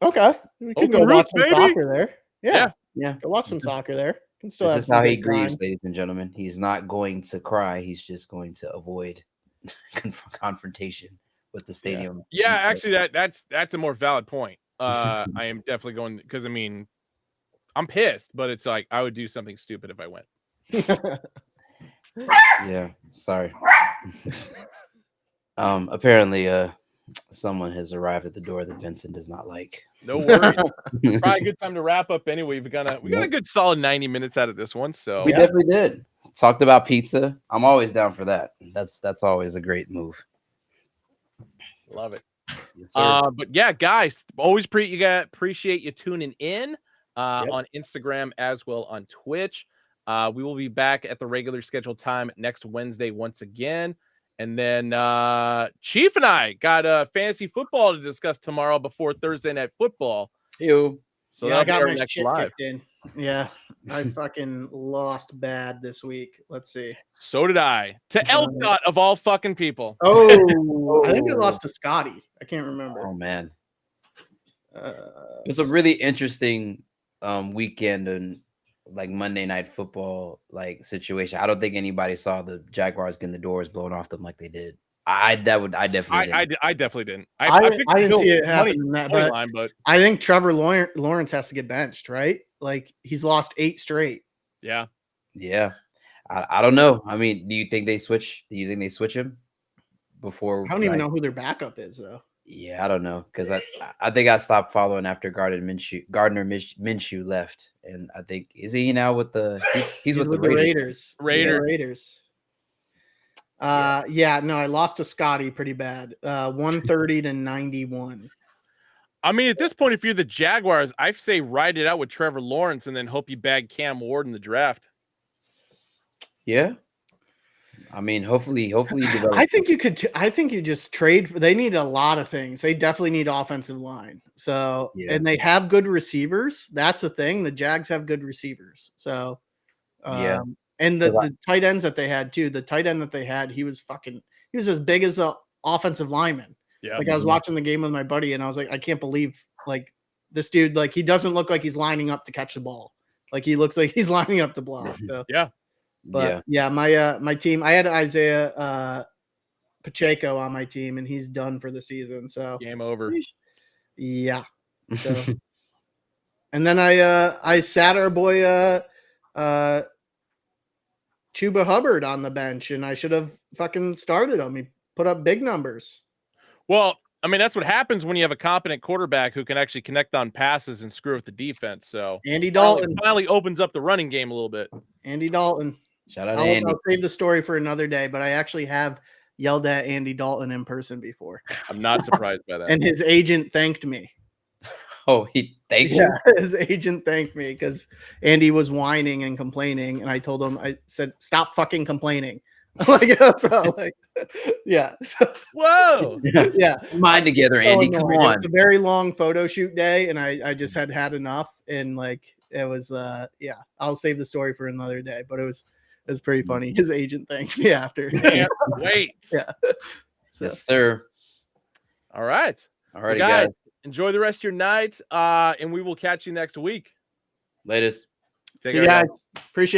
Okay, we can go watch some soccer there. Yeah. Go watch some soccer there. Can still this is how he grieves, ladies and gentlemen. He's not going to cry. He's just going to avoid confrontation with the stadium. Yeah, actually, that's a more valid point. I am definitely going because I mean, I'm pissed, but it's like I would do something stupid if I went. Yeah, sorry. Apparently, someone has arrived at the door that Vincent does not like. No worries. It's probably a good time to wrap up anyway. We got a good solid 90 minutes out of this one. So we definitely did. Talked about pizza. I'm always down for that. That's always a great move. Love it. Yes, but yeah, guys, always appreciate you tuning in on Instagram as well on Twitch. We will be back at the regular scheduled time next Wednesday once again. And then Chief and I got fantasy football to discuss tomorrow before Thursday Night Football. Ew. So I got my shit kicked in. Yeah, I fucking lost bad this week. Let's see. So did I. To Elcott of all fucking people. Oh, I think I lost to Scotty. I can't remember. Oh man. It was a really interesting weekend and like Monday Night Football like situation. I don't think anybody saw the Jaguars getting the doors blown off them like they did. I definitely didn't. I didn't see it happen. But I think Trevor Lawrence has to get benched, right? Like he's lost 8 straight. Yeah. I don't know. I mean, do you think they switch? Do you think they switch him before? I don't even know who their backup is though. Yeah, I don't know because I think I stopped following after Gardner Minshew left, and I think is he now with the he's with the Raiders. No, I lost to Scotty pretty bad. 130 to 91. I mean, at this point, if you're the Jaguars, I say ride it out with Trevor Lawrence and then hope you bag Cam Ward in the draft. Yeah. I mean, hopefully I think you could. I think you just trade. They need a lot of things. They definitely need offensive line. So, and they have good receivers. That's the thing. The Jags have good receivers. So, and the tight ends that they had too. The tight end that they had, he was as big as a offensive lineman. Yeah. Like I was watching the game with my buddy, and I was like, I can't believe like this dude. Like he doesn't look like he's lining up to catch the ball. Like he looks like he's lining up to block. So. Yeah. But my team, I had Isaiah Pacheco on my team, and he's done for the season. So game over. Yeah. So, and then I sat our boy Chuba Hubbard on the bench, and I should have fucking started him. He put up big numbers. Well, I mean, that's what happens when you have a competent quarterback who can actually connect on passes and screw with the defense. So Andy Dalton finally opens up the running game a little bit. Andy Dalton. Shout out to Andy. I'll save the story for another day, but I actually have yelled at Andy Dalton in person before. I'm not surprised by that. And his agent thanked me. Oh, he thanked you? His agent thanked me because Andy was whining and complaining, and I told him, I said, stop fucking complaining. Like, so, like, yeah. So, Whoa. yeah. Mind together, Andy. So Come annoyed. It on. was a very long photo shoot day, and I just had enough, and like it was yeah. I'll save the story for another day, but it was pretty funny. His agent thanked me after. Can't wait. Yeah. So. Yes, sir. All right. All righty, well, guys, guys. enjoy the rest of your night, and we will catch you next week. Latest. Take See care, you guys. Appreciate